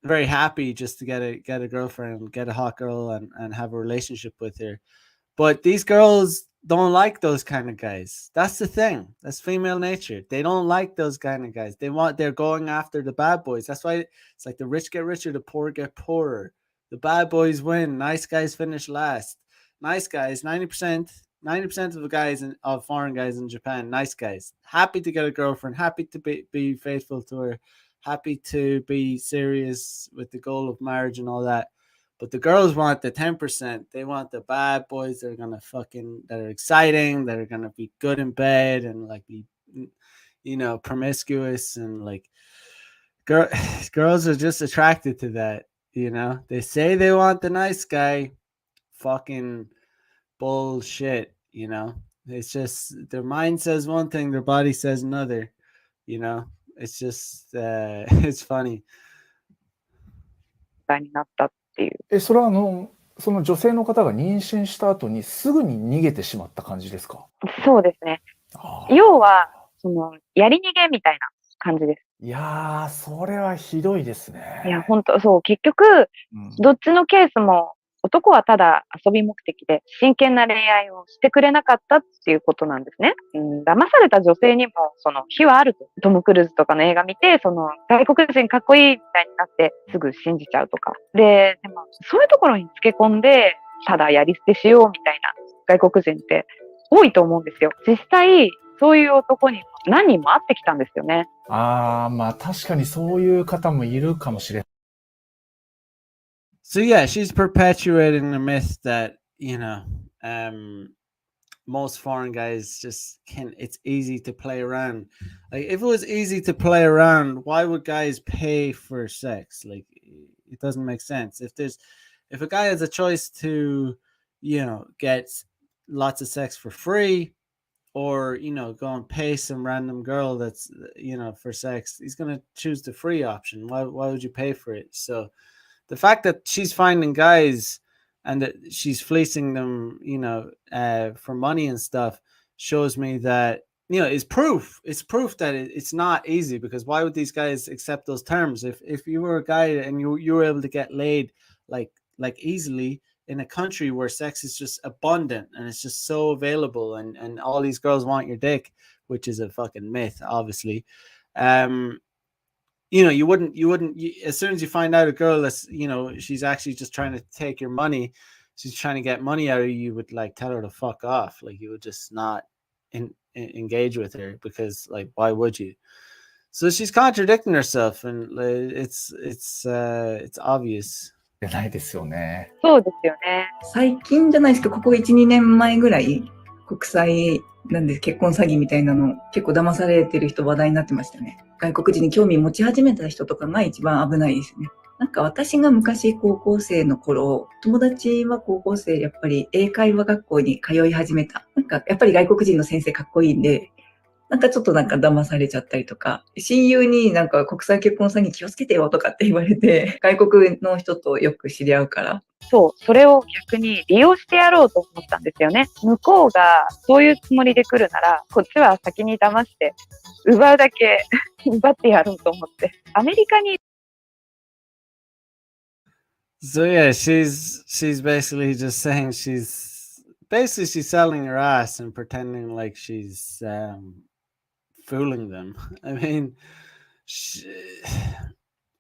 very happy just to get a girlfriend, get a hot girl and have a relationship with her. But these girls don't like those kind of guys. That's the thing. That's female nature. They don't like those kind of guys. They're going after the bad boys. That's why it's like the rich get richer, the poor get poorer. The bad boys win. Nice guys finish last. Nice guys, 90% of the guys of foreign guys in Japan, nice guys. Happy to get a girlfriend, happy to be faithful to her, happy to be serious with the goal of marriage and all that. But the girls want the 10%. They want the bad boys that are gonna that are exciting, that are gonna be good in bed and like be, promiscuous and like girls are just attracted to that. They say they want the nice guy, fucking bullshit. It's just their mind says one thing, their body says another. It's just it's funny. になったっていう。それはその女性の方が妊娠した後にすぐに逃げてしまった感じですか？そうですね。要は、やり逃げみたいな感じです。いやー、それはひどいですね。いや、本当そう、結局、どっちのケースも、男はただ遊び目的で真剣な恋愛をしてくれなかったっていうことなんですね。騙された女性にも非はあると。トム・クルーズとかの映画見て、外国人かっこいいみたいになってすぐ信じちゃうとか。でもそういうところにつけ込んで、ただやり捨てしようみたいな外国人って多いと思うんですよ。実際、そういう男に何人も会ってきたんですよね。まあ確かにそういう方もいるかもしれない。So yeah, she's perpetuating the myth that, most foreign guys it's easy to play around. Like if it was easy to play around, why would guys pay for sex? Like it doesn't make sense. If a guy has a choice to, get lots of sex for free or, go and pay some random girl that's, for sex, he's going to choose the free option. Why would you pay for it? So the fact that she's finding guys and that she's fleecing them, for money and stuff shows me that, is proof. It's proof that it's not easy, because why would these guys accept those terms? If you were a guy and you were able to get laid like easily in a country where sex is just abundant and it's just so available and all these girls want your dick, which is a fucking myth, obviously. You wouldn't as soon as you find out a girl that's, she's actually just trying to take your money, she's trying to get money out of you, you would like tell her to fuck off. Like you would just not engage with her, because like, why would you? So she's contradicting herself, and it's obvious. じゃないですよね。そうですよね。最近じゃないですけど、ここ1、2年前ぐらい、国際なんで結婚詐欺みたいなの結構騙されてる人話題になってましたよね。外国人に興味持ち始めた人とかが一番危ないですね。なんか私が昔高校生の頃、友達は高校生やっぱり英会話学校に通い始めた。なんかやっぱり外国人の先生かっこいいんで、なんかちょっとなんか騙されちゃったりとか、親友になんか国際結婚詐欺気をつけてよとかって言われて、外国の人とよく知り合うから。そう、それを逆に利用してやろうと思ったんですよね。向こうがそういうつもりで来るなら、こっちは先に騙して、奪うだけ奪ってやろうと思って。アメリカに So yeah, she's basically just saying she's selling her ass and pretending like she's fooling them. I mean,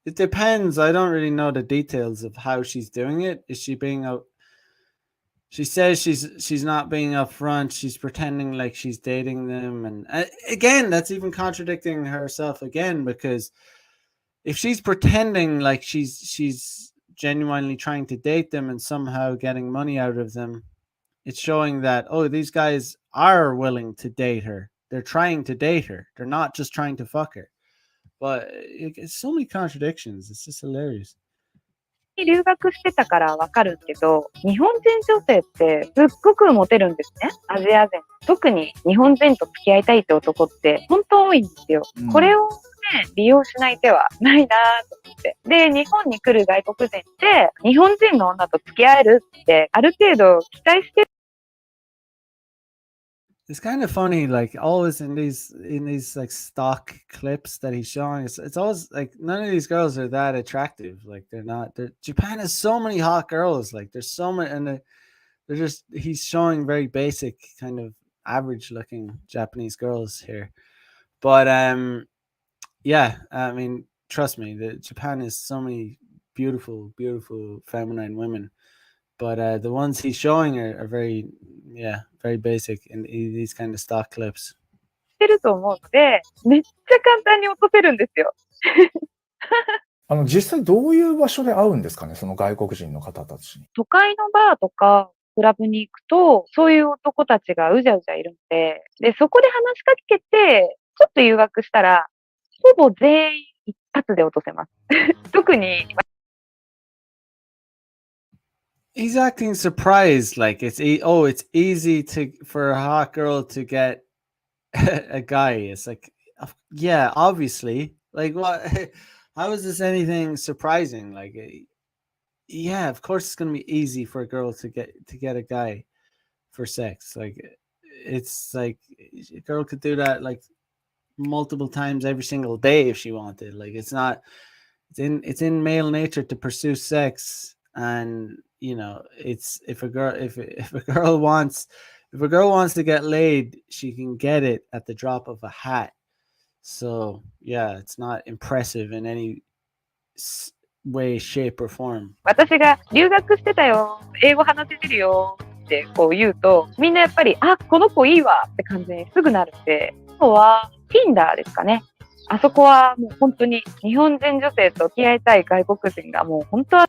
it depends. I don't really know the details of how she's doing it. Is she being she says she's not being upfront. She's pretending like she's dating them, and again, that's even contradicting herself again, because if she's pretending like she's genuinely trying to date them and somehow getting money out of them, it's showing that, oh, these guys are willing to date her. They're trying to date her. They're not just trying to fuck her. But it's so many contradictions. It's just hilarious. 留学してたからわかるけど、日本人女性ってすっごくモテるんですね。アジア人。特に日本人と付き合いたいって男って本当多いんですよ。これをね、利用しない手はないなと思って。で、日本に来る外国人って日本人の女と付き合えるってある程度期待してる。It's kind of funny, like always in these like stock clips that he's showing. It's always like none of these girls are that attractive. Like they're not. Japan has so many hot girls. Like there's so many, and they're just. He's showing very basic, kind of average looking Japanese girls here. But yeah. I mean, trust me, Japan has so many beautiful, beautiful feminine women. But the ones he's showing are very, very basic in these kind of stock clips. てると思うので、めっちゃ簡単に落とせるんですよ。実際どういう場所で会うんですかね、その外国人の方たちに。都会のバーとか、クラブに行くと、そういう男たちがうじゃうじゃいるんで、で、そこで話しかけて、ちょっと誘惑したら、ほぼ全員一発で落とせます。特に、He's acting surprised, like it's it's easy for a hot girl to get a guy. It's like, yeah, obviously. Like, what? How is this anything surprising? Like, yeah, of course it's gonna be easy for a girl to get a guy for sex. Like, it's like a girl could do that like multiple times every single day if she wanted. Like, it's in male nature to pursue sex, and you know, it's if a girl wants to get laid, she can get it at the drop of a hat. So yeah, it's not impressive in any way, shape, or form. 私が留学してたよ、英語話せるよってこう言うと、みんなやっぱり、あ、この子いいわって感じにすぐなるんで、あとは Tinder ですかね。あそこはもう本当に日本人女性と付き合いたい外国人がもう本当は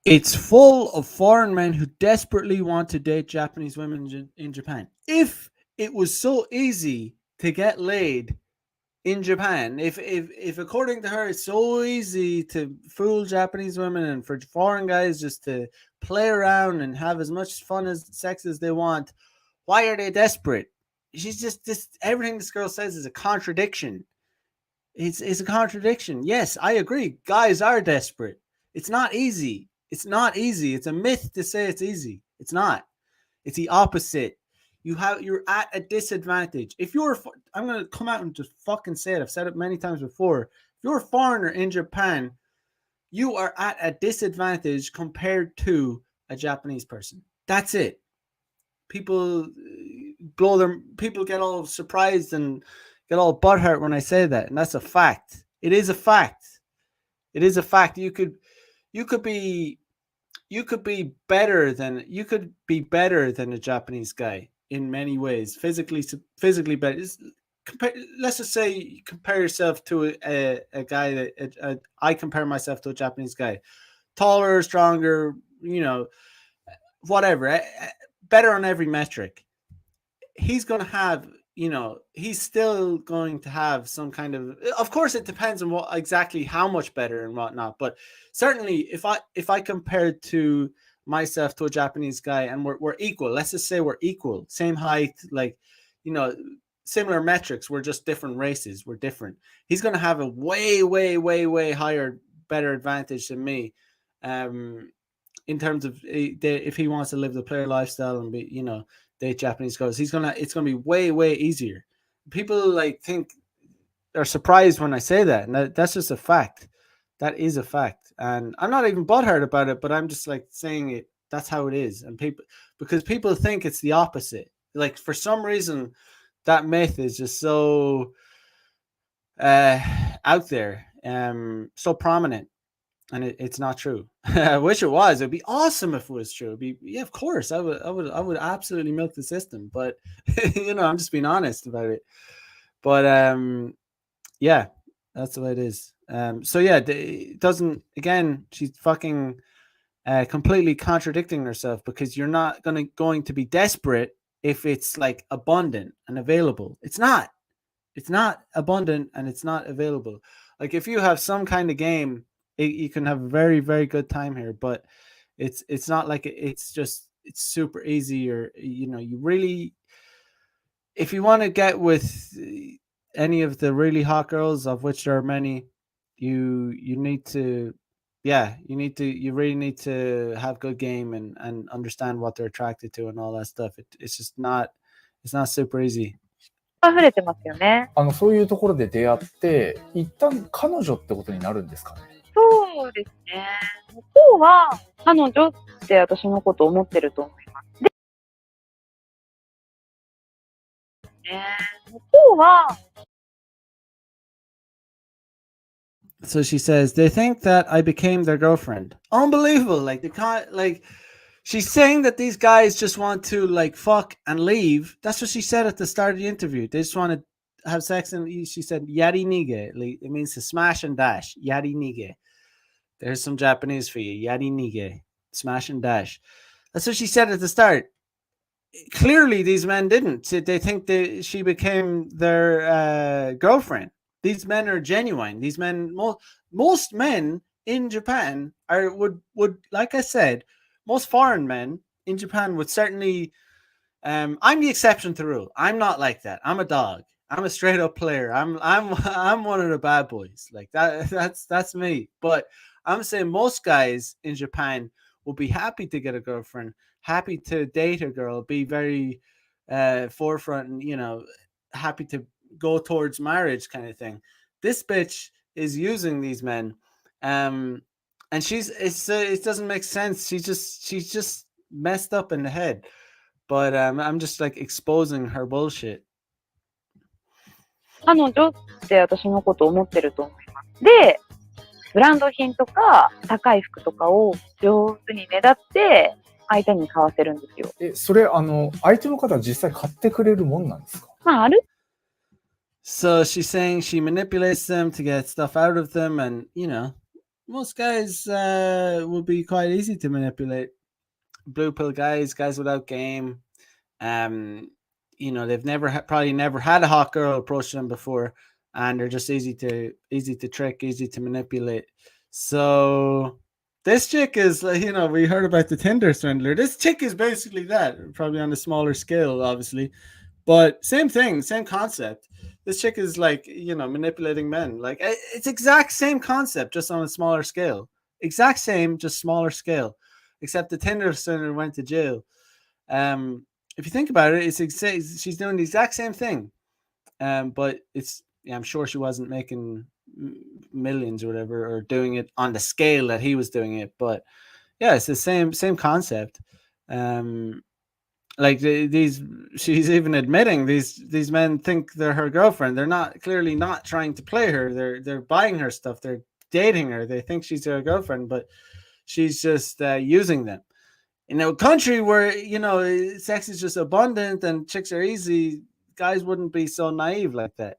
It's full of foreign men who desperately want to date Japanese women in Japan. If it was so easy to get laid in Japan, if according to her it's so easy to fool Japanese women and for foreign guys just to play around and have as much fun as sex as they want, why are they desperate? She's just everything this girl says is a contradiction. It's a contradiction. Yes, I agree. Guys are desperate. It's not easy. It's not easy. It's a myth to say it's easy. It's not. It's the opposite. You're at a disadvantage. If you're, I'm going to come out and just fucking say it. I've said it many times before. If you're a foreigner in Japan, you are at a disadvantage compared to a Japanese person. That's it. People get all surprised and get all butthurt when I say that. And that's a fact. It is a fact. It is a fact. You could be better than a Japanese guy in many ways, physically better. Let's just say you compare yourself to a guy that I compare myself to a Japanese guy, taller, stronger, you know, whatever, better on every metric. He's going to have, you know, he's still going to have some kind of course, it depends on what exactly how much better and whatnot. But certainly if I compared to myself to a Japanese guy and we're equal, let's just say we're equal, same height, like, you know, similar metrics, we're just different races, we're different. He's going to have a way, way, way, way higher, better advantage than me. In terms of if he wants to live the player lifestyle and be, you know, date Japanese girls, it's gonna be way, way easier. People like think are surprised when I say that, and that's just a fact. That is a fact, and I'm not even butthurt about it, but I'm just like saying it. That's how it is, and because people think it's the opposite. Like for some reason, that myth is just so out there, so prominent. And it's not true. I wish it was. It'd be awesome if it was true. It'd be, yeah, of course. I would absolutely milk the system. But you know, I'm just being honest about it. But yeah, that's the way it is. So yeah, it doesn't. Again, she's fucking completely contradicting herself, because you're not going to be desperate if it's like abundant and available. It's not. It's not abundant and it's not available. Like if you have some kind of game, you can have a very, very good time here, but it's not like it's super easy, or, you know, you really, if you want to get with any of the really hot girls, of which there are many, you need to, you really need to have good game and understand what they're attracted to and all that stuff. It's not super easy. 溢れてますよね。そういうところで出会って、一旦彼女ってことになるんですかね。そうですね。向こうは彼女って私のこと思ってると思います。で、向こうは So she says, they think that I became their girlfriend. Unbelievable. Like she's saying that these guys just want to like fuck and leave. That's what she said at the start of the interview. They just want to have sex, and she said yari nige. It means to smash and dash. Yari nige. There's some Japanese for you. Yari nige. Smash and dash. That's what she said at the start. Clearly, these men didn't. They think she became their girlfriend. These men are genuine. These men, most men in Japan would like I said, most foreign men in Japan would certainly. I'm the exception to the rule. I'm not like that. I'm a dog. I'm a straight up player. I'm one of the bad boys. Like that. That's me. But I'm saying most guys in Japan will be happy to get a girlfriend, happy to date a girl, be very forefront, and happy to go towards marriage, kind of thing. This bitch is using these men, and it doesn't make sense. She's just messed up in the head. But I'm just like exposing her bullshit. 彼女って私のことを思ってると思います。で、ブランド品とか高い服とかを上手にねだって相手に買わせるんですよ。それ相手の方は実際買ってくれるもんなんですか？まあある。So she's saying she manipulates them to get stuff out of them, and most guys will be quite easy to manipulate. Blue pill guys without game. They've probably never had a hot girl approach them before, and they're just easy to trick, easy to manipulate. So this chick is we heard about the Tinder swindler. This chick is basically that, probably on a smaller scale, obviously, but same thing, same concept. This chick is manipulating men. Like it's exact same concept, just on a smaller scale. Exact same, just smaller scale. Except the Tinder swindler went to jail. If you think about it, she's doing the exact same thing. But I'm sure she wasn't making millions or whatever, or doing it on the scale that he was doing it. But yeah, it's the same concept. She's even admitting these men think they're her girlfriend. They're clearly not trying to play her. They're buying her stuff. They're dating her. They think she's their girlfriend, but she's just using them. In a country where sex is just abundant and chicks are easy, guys wouldn't be so naive like that,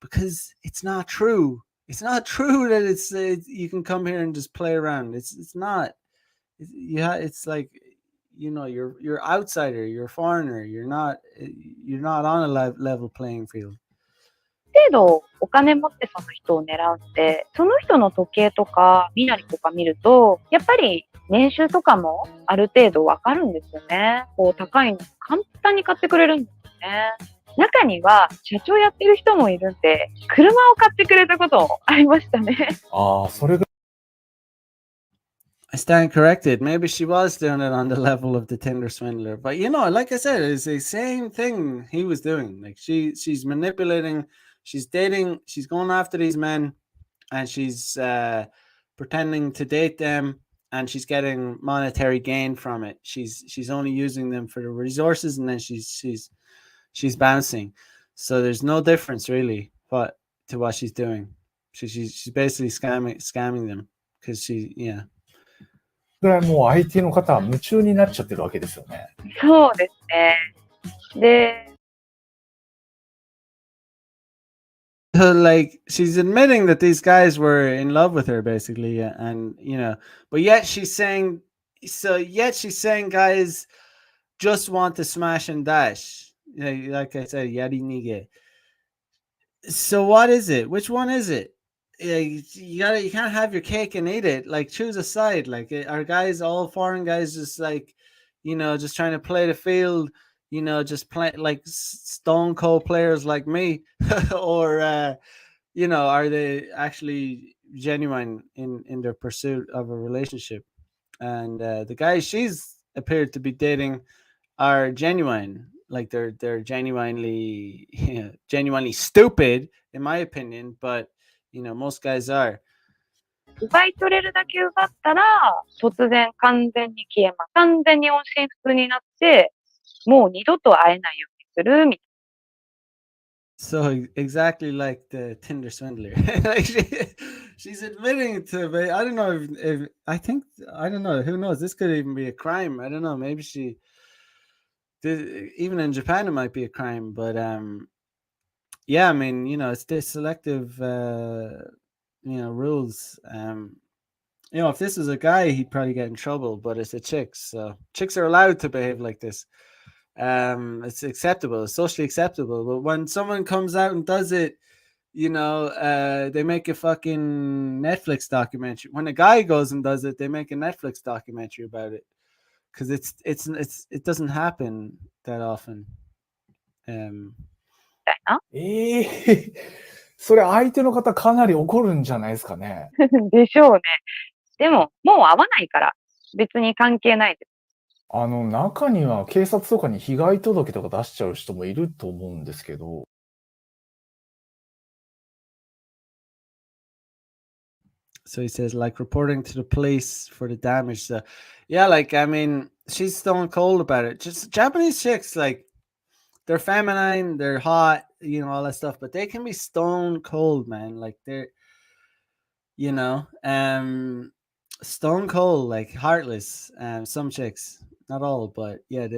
because it's not true. It's not true that you can come here and just play around. It's not. It's like you're outsider. You're a foreigner. You're not on a level playing field. 程度お金持ってその人を狙うって、その人の時計とか身なりとか見ると、やっぱり年収とかもある程度わかるんですよね。高いの簡単に買ってくれるんですよね。中には社長やってる人もいるんで、車を買ってくれたこともありましたね。それが I stand corrected. Maybe she was doing it on the level of the Tinder swindler, but like I said, it's the same thing he was doing. Like she's manipulating. She's dating, she's going after these men, and she's pretending to date them, and she's getting monetary gain from it. She's only using them for the resources, and then she's bouncing. So there's no difference really to what she's doing. She's basically scamming them, because yeah. それはもう相手の方は夢中になっちゃってるわけですよね。そうですね。で、like she's admitting that these guys were in love with her, basically, and but yet she's saying guys just want to smash and dash, like I said, yari nige. So what is it? Which one is it? You can't have your cake and eat it. Like, choose a side. Like, are guys, all foreign guys, just like just trying to play the field, just play like stone cold players like me, or are they actually genuine in their pursuit of a relationship? And the guys she's appeared to be dating are genuine. Like they're genuinely stupid, in my opinion, but most guys are. 奪い取れるだけ奪ったら、突然完全に消えます。完全に音信不通になって、もう二度と会えないようにするみたいな。So exactly like the Tinder swindler. Like she's admitting to, but I don't know if I don't know, who knows, this could even be a crime. I don't know, maybe she did, even in Japan it might be a crime, but yeah, I mean, it's the selective, rules. If this was a guy, he'd probably get in trouble, but it's a chick, so chicks are allowed to behave like this. It's acceptable, it's socially acceptable. But when someone comes out and does it, they make a fucking Netflix documentary. When a guy goes and does it, they make a Netflix documentary about it because it doesn't happen that often. みたいな。それ相手の方かなり怒るんじゃないですかね。でしょうね。でも、もう会わないから、別に関係ないです。中には警察とかに被害届とか出しちゃう人もいると思うんですけど。So he says, like, reporting to the police for the damage. So, yeah, like, I mean, she's stone cold about it. Just Japanese chicks, like, they're feminine, they're hot, all that stuff, but they can be stone cold, man. Like, they're, stone cold, like, heartless. Some chicks, not all, but yeah,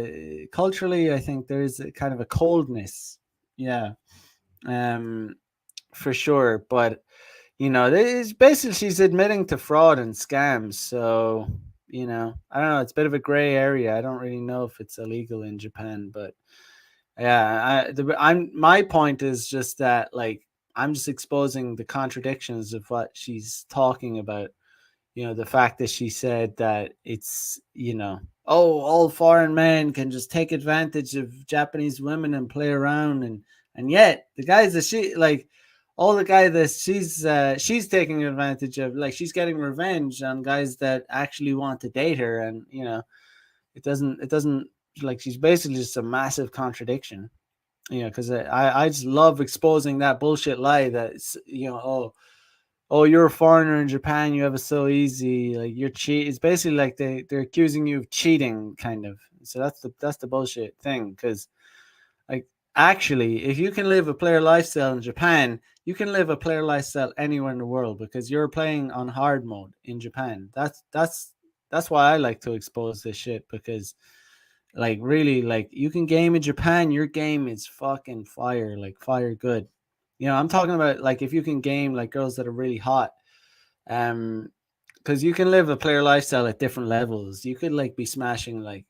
culturally, I think there's a kind of a coldness. Yeah, for sure. But it's basically she's admitting to fraud and scams. So, I don't know. It's a bit of a gray area. I don't really know if it's illegal in Japan, but yeah, my point is just that, like, I'm just exposing the contradictions of what she's talking about. The fact that she said that it's, all foreign men can just take advantage of Japanese women and play around, and yet the guys that she like. All the guys that she's taking advantage of, like, she's getting revenge on guys that actually want to date her, and it doesn't like, she's basically just a massive contradiction, because I just love exposing that bullshit lie that oh, you're a foreigner in Japan, you have it so easy, like, you're cheat. It's basically like they're accusing you of cheating, kind of. So that's the bullshit thing, because, like, actually, if you can live a player lifestyle in Japan, you can live a player lifestyle anywhere in the world, because you're playing on hard mode in Japan. That's why I like to expose this shit, because, like, really, like, you can game in Japan, your game is fucking fire, like, fire good. I'm talking about, like, if you can game, like, girls that are really hot, because you can live a player lifestyle at different levels. You could, like, be smashing, like,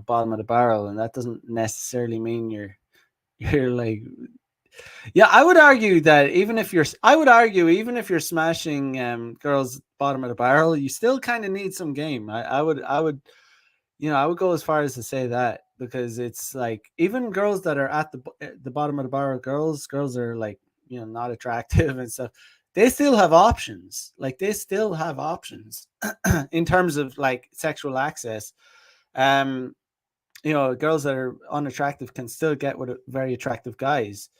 bottom of the barrel, and that doesn't necessarily mean you're like, yeah, I would argue even if you're smashing girls bottom of the barrel, you still kind of need some game. I would go as far as to say that, because it's like, even girls that are at the bottom of the barrel, girls are, like, not attractive and stuff, they still have options. Like, they still have options in terms of, like, sexual access. Girls that are unattractive can still get with very attractive guys.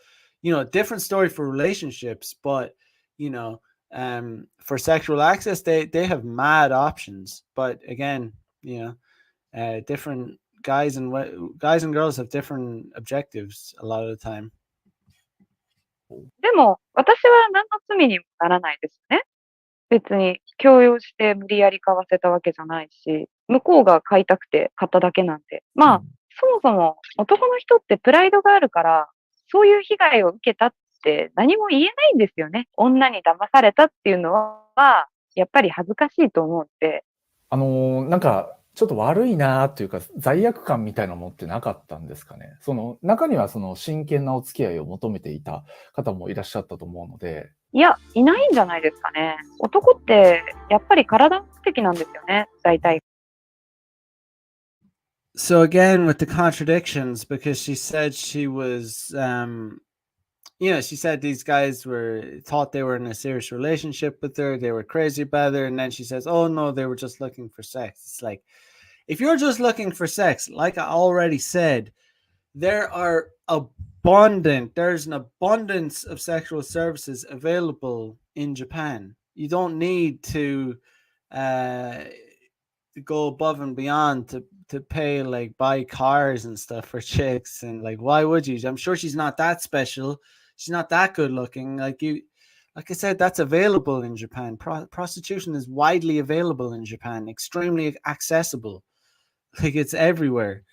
Different story for relationships, but for sexual access, they have mad options. But again, different guys and girls have different objectives a lot of the time. でも、私は何の罪にもならないですね。別に強要して無理やり買わせたわけじゃないし、向こうが買いたくて買っただけなんで。まあ、そもそも男の人ってプライドがあるから、そういう被害を受けたって何も言えないんですよね。女に騙されたっていうのは、やっぱり恥ずかしいと思うんで。なんか、ちょっと悪いなというか、罪悪感みたいなものってなかったんですかね。中には真剣なお付き合いを求めていた方もいらっしゃったと思うので。いや、いないんじゃないですかね。男って、やっぱり体目的なんですよね、大体。So again, with the contradictions, because she said she was, she said these guys thought they were in a serious relationship with her. They were crazy about her. And then she says, oh no, they were just looking for sex. It's like, if you're just looking for sex, like I already said, there's an abundance of sexual services available in Japan. You don't need to go above and beyond to pay, like, buy cars and stuff for chicks. And, like, why would you? I'm sure she's not that special. She's not that good looking. Like I said, that's available in Japan. Prostitution is widely available in Japan, extremely accessible. Like, it's everywhere.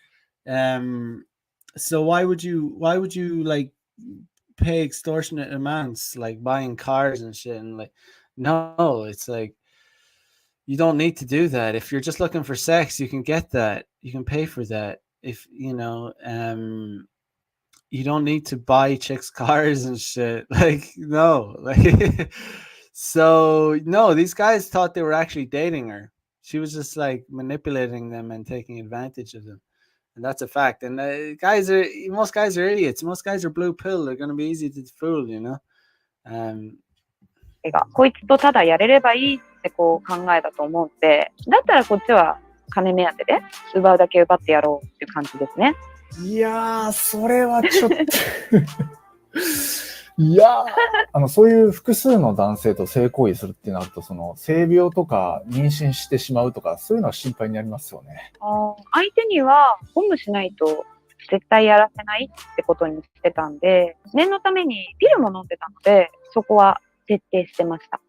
So why would you like pay extortionate amounts, like buying cars and shit. And like, no, it's like, you don't need to do that. If you're just looking for sex, you can get that. You can pay for that. If you don't need to buy chicks cars and shit. Like, no, like, so no, these guys thought they were actually dating her. She was just like manipulating them and taking advantage of them. And that's a fact. And most guys are idiots. Most guys are blue pill. They're going to be easy to fool,こいつとただやれればいいってこう考えたと思うんで、だったらこっちは金目当てで奪うだけ奪ってやろうっていう感じですね。いやー、それはちょっといやー、そういう複数の男性と性行為するってなると、その性病とか妊娠してしまうとか、そういうのは心配になりますよね。相手にはゴムしないと絶対やらせないってことにしてたんで、念のためにピルも飲んでたので、そこは徹底してました。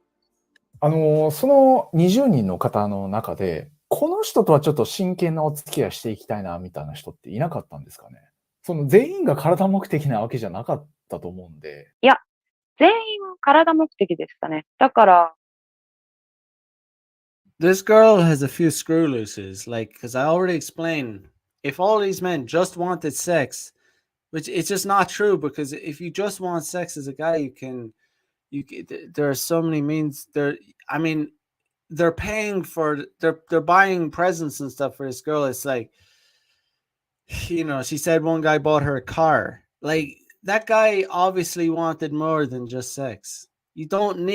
その20人の方の中で、この人とはちょっと真剣なお付き合いしていきたいなみたいな人っていなかったんですかね。その全員が体目的なわけじゃなかったと思うんで。いや、全員体目的でしたね。だから。This girl has a few screw looses, like, because I already explained, if all these men just wanted sex, which it's just not true, because if you just want sex as a guy, there are so many means there. I mean, they're paying for, they're buying presents and stuff for this girl. It's like, she said one guy bought her a car. Like, that guy obviously wanted more than just sex. You don't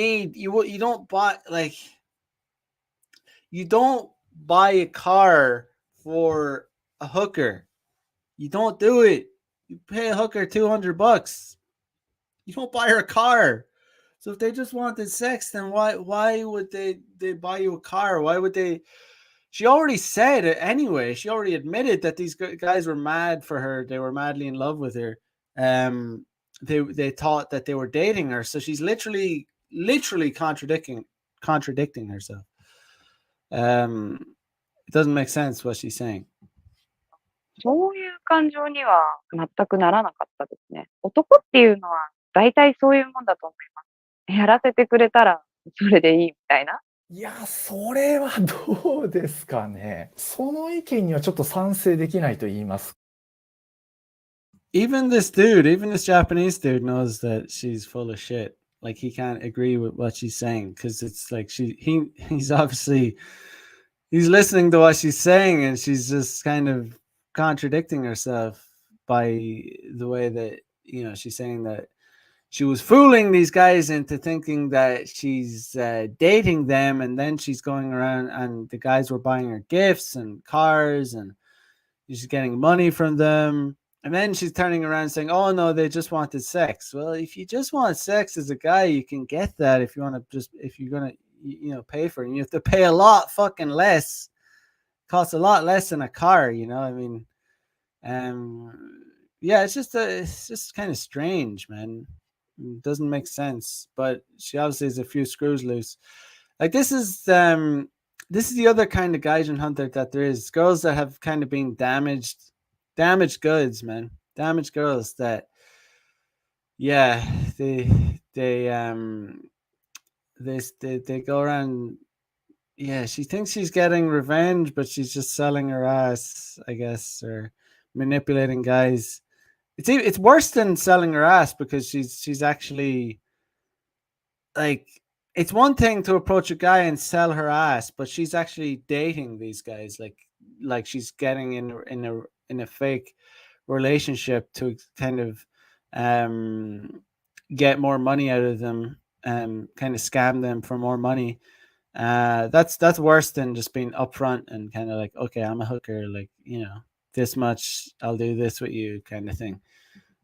buy a car for a hooker. You don't do it. You pay a hooker $200. You don't buy her a car. So if they just wanted sex, then why would they buy you a car? Why would they? She already said it anyway. She already admitted that these guys were mad for her. They were madly in love with her. They thought that they were dating her. So she's literally contradicting herself. It doesn't make sense what she's saying. そういう感情には全くならなかったですね。男っていうのは大体そういうもんだと思います。やらせてくれたらそれでいいみたいな。いや、それはどうですかね。その意見にはちょっと賛成できないと言います。Even this Japanese dude knows that she's full of shit. Like, he can't agree with what she's saying, because it's like he's obviously, he's listening to what she's saying, and she's just kind of contradicting herself by the way that, she's saying that she was fooling these guys into thinking that she's dating them, and then she's going around and the guys were buying her gifts and cars, and she's getting money from them. And then she's turning around saying, oh, no, they just wanted sex. Well, if you just want sex as a guy, you can get that if you're going to pay for it. And you have to pay a lot fucking less. It costs a lot less than a car, I mean, yeah, it's just kind of strange, man. It doesn't make sense. But she obviously has a few screws loose. Like, this is the other kind of Gaijin hunter that there is. Girls that have kind of been damaged goods, man. Damaged girls that, yeah, they go around. Yeah, she thinks she's getting revenge, but she's just selling her ass, I guess, or manipulating guys. It's worse than selling her ass, because she's actually, like, it's one thing to approach a guy and sell her ass, but she's actually dating these guys, like she's getting in a fake relationship to kind of get more money out of them, kind of scam them for more money. That's worse than just being upfront and kind of like, okay, I'm a hooker, like, this much, I'll do this with you, kind of thing.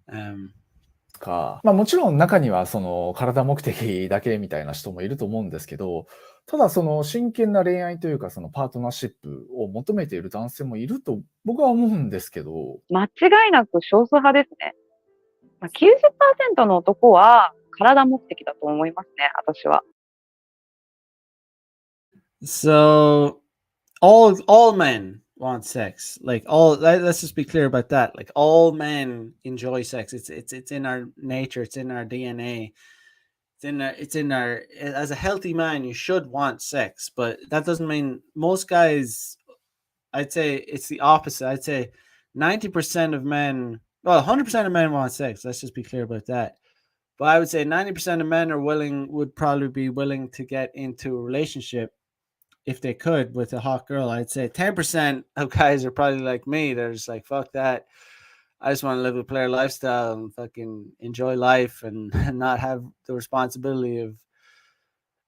もちろん中にはその体目的だけみたいな人もいると思うんですけど、ただその真剣な恋愛というか、そのパートナーシップを求めている男性もいると僕は思うんですけど。間違いなく少数派ですね。90% の男は体目的だと思いますね、私は。So all men want sex. Like let's just be clear about that. Like all men enjoy sex. It's in our nature. It's in our DNA. It's in our as a healthy man, you should want sex, but that doesn't mean most guys. I'd say it's the opposite. I'd say 90% of men, well, 100% of men want sex. Let's just be clear about that. But I would say 90% of men would probably be willing to get into a relationship if they could with a hot girl. I'd say 10% of guys are probably like me. They're just like, fuck that. I just want to live a player lifestyle and fucking enjoy life and not have the responsibility of,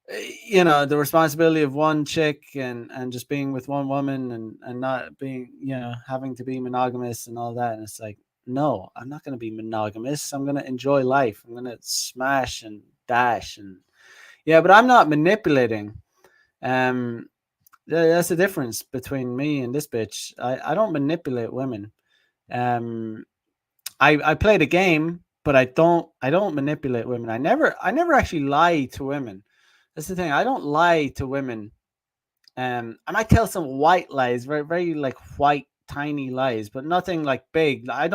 the responsibility of one chick and just being with one woman and not being, having to be monogamous and all that. And it's like, no, I'm not going to be monogamous. I'm going to enjoy life. I'm going to smash and dash and but I'm not manipulating. That's the difference between me and this bitch. I don't manipulate women. I play the game, but I don't manipulate women. I never actually lie to women. That's the thing. I don't lie to women. I might tell some white lies, very, very like white, tiny lies, but nothing like big. I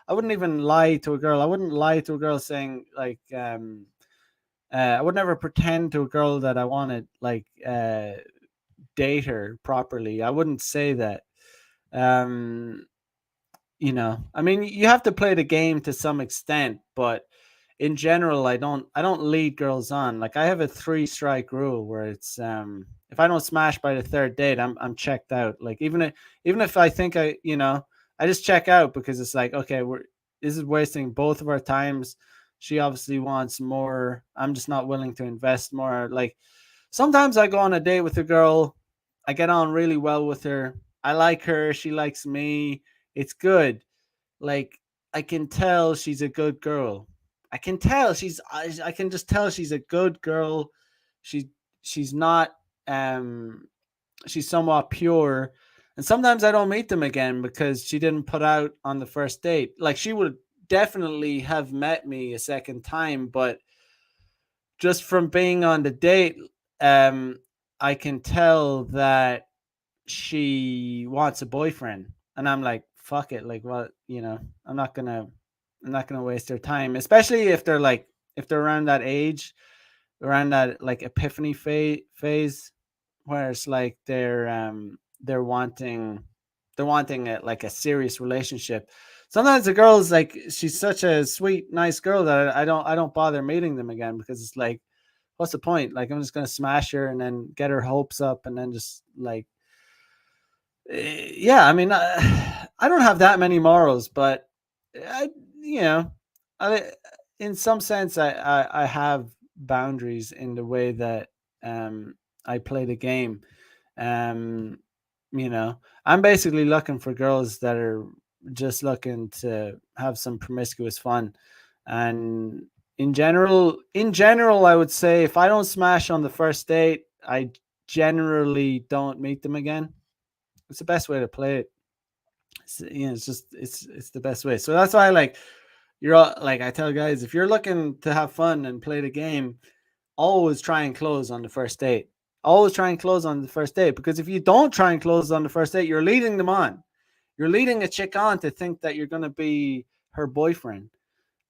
wouldn't even lie to a girl. I wouldn't lie to a girl saying like, I would never pretend to a girl that I wanted like, date her properly. I wouldn't say that. I mean, you have to play the game to some extent, but in general, I don't lead girls on. Like I have a 3-strike rule where it's if I don't smash by the third date, I'm checked out. Like even if I think I just check out because it's like, okay, this is wasting both of our times. She obviously wants more. I'm just not willing to invest more. Like sometimes I go on a date with a girl, I get on really well with her. I like her, she likes me. It's good. Like I can tell she's a good girl. I can just tell she's a good girl. She's not she's somewhat pure. And sometimes I don't meet them again because she didn't put out on the first date. Like she would definitely have met me a second time, but just from being on the date, I can tell that she wants a boyfriend, and I'm like, fuck it, like what, I'm not gonna waste their time, especially if they're around that age, around that like epiphany phase where it's like they're wanting like a serious relationship. Sometimes the girl's like, she's such a sweet, nice girl that I don't bother meeting them again because it's like, what's the point? Like I'm just gonna smash her and then get her hopes up and then just like, I mean, I don't have that many morals, but I, in some sense, I have boundaries in the way that I play the game. Um, I'm basically looking for girls that are just looking to have some promiscuous fun, and in general, I would say if I don't smash on the first date, I generally don't meet them again. It's the best way to play it. It's just it's the best way. So that's why you're all, like I tell guys, if you're looking to have fun and play the game, always try and close on the first date. Always try and close on the first date, because if you don't try and close on the first date, you're leading them on. You're leading a chick on to think that you're going to be her boyfriend.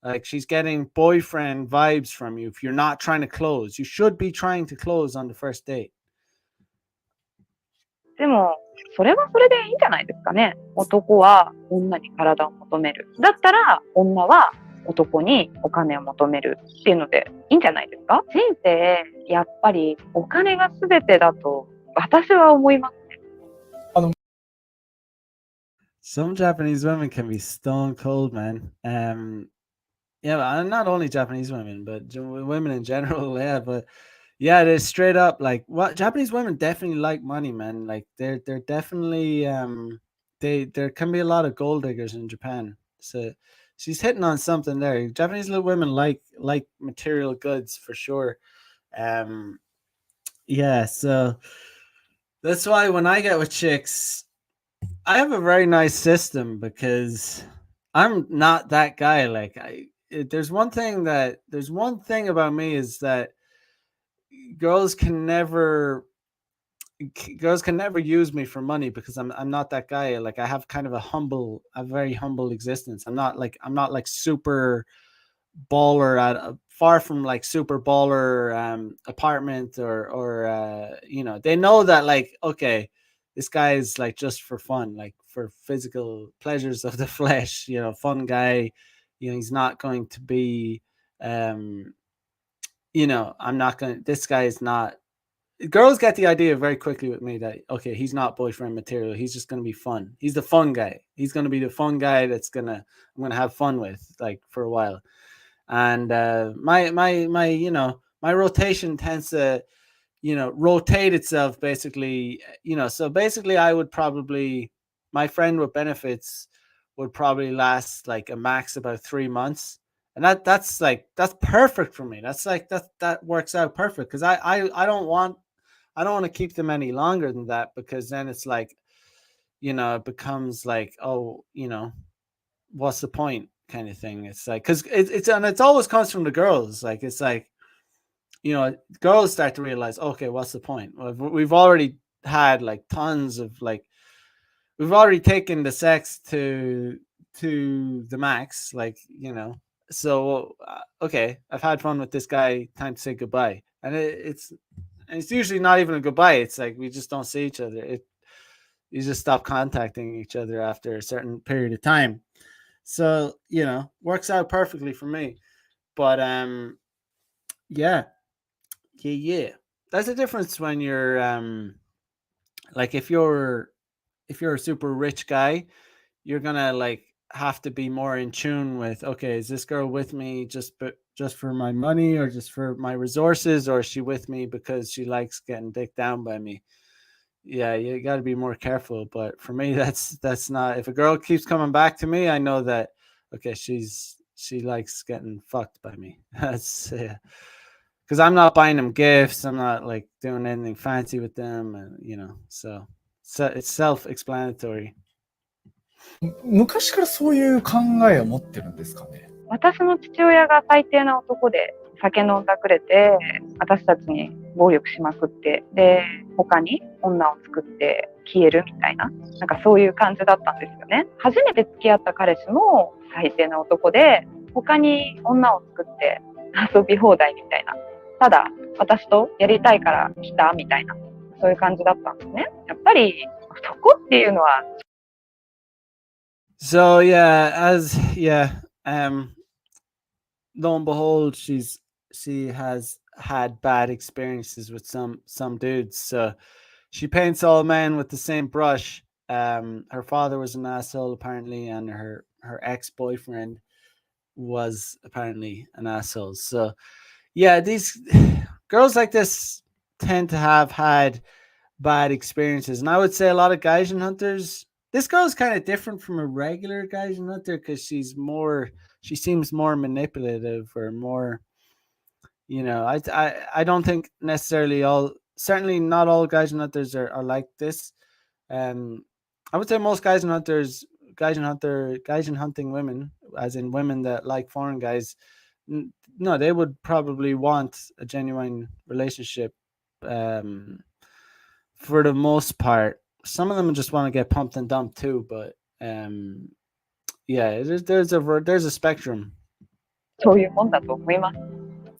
Like she's getting boyfriend vibes from you if you're not trying to close. You should be trying to close on the first date. でも、それはそれでいいんじゃないですかね。男は女に体を求める。だったら、女は男にお金を求めるっていうのでいいんじゃないですか。人生、やっぱりお金が全てだと私は思いますね。Some Japanese women can be stone cold, man. Yeah, not only Japanese women, but women in general. Yeah, but yeah, they're straight up like what Japanese women definitely like money, man. Like they're definitely there can be a lot of gold diggers in Japan. So she's hitting on something there. Japanese little women like material goods for sure. Yeah, so that's why when I get with chicks, I have a very nice system because I'm not that guy. Like there's one thing about me is that girls can never girls can never use me for money because I'm not that guy. Like I have kind of a very humble existence. I'm not like super baller far from like super baller apartment or they know that like, okay, this guy is like just for fun, like for physical pleasures of the flesh, fun guy. He's not going to be I'm not going to, this guy is not, girls get the idea very quickly with me that, okay, he's not boyfriend material. He's just going to be fun. He's the fun guy. He's going to be the fun guy I'm going to have fun with like for a while. And my rotation tends to, rotate itself basically, so basically my friend with benefits would probably last like a max about 3 months. And that's perfect for me. That's like, that works out perfect. Cause I don't want to keep them any longer than that, because then it's like, it becomes like, oh, what's the point kind of thing. It's like, cause it's always comes from the girls. Like, it's like, girls start to realize, okay, what's the point? Well, we've already had like tons of like, we've already taken the sex to the max, like, so okay, I've had fun with this guy, time to say goodbye. And it's usually not even a goodbye. It's like, we just don't see each other. You just stop contacting each other after a certain period of time. So, works out perfectly for me. But yeah. That's a difference when you're like, if you're a super rich guy, you're gonna like have to be more in tune with, okay, is this girl with me just for my money or just for my resources, or is she with me because she likes getting dicked down by me? Yeah, you got to be more careful. But for me, that's not, if a girl keeps coming back to me, I know that, okay, she likes getting fucked by me. That's because I'm not buying them gifts. I'm not like doing anything fancy with them, and so it's self-explanatory. 昔からそういう考えを持ってるんですかね。私の父親が最低な男で、酒飲んだくれて、私たちに暴力しまくって、で、他に女を作って消えるみたいな、なんかそういう感じだったんですよね。初めて付き合った彼氏も最低な男で、他に女を作って遊び放題みたいな。ただ、私とやりたいから来たみたいな、そういう感じだったんですね。やっぱり男っていうのは。So lo and behold, she has had bad experiences with some dudes. So she paints all men with the same brush. Her father was an asshole apparently, and her ex-boyfriend was apparently an asshole. So yeah, these girls like this tend to have had bad experiences. And I would say a lot of Gaijin hunters, this girl's kind of different from a regular Gaijin hunter because she seems more manipulative or more, I don't think necessarily certainly not all Gaijin hunters are like this. I would say most Gaijin hunting women, as in women that like foreign guys, no, they would probably want a genuine relationship for the most part. Some of them just want to get pumped and dumped too, but yeah, there's a spectrum. そういうもんだと思います。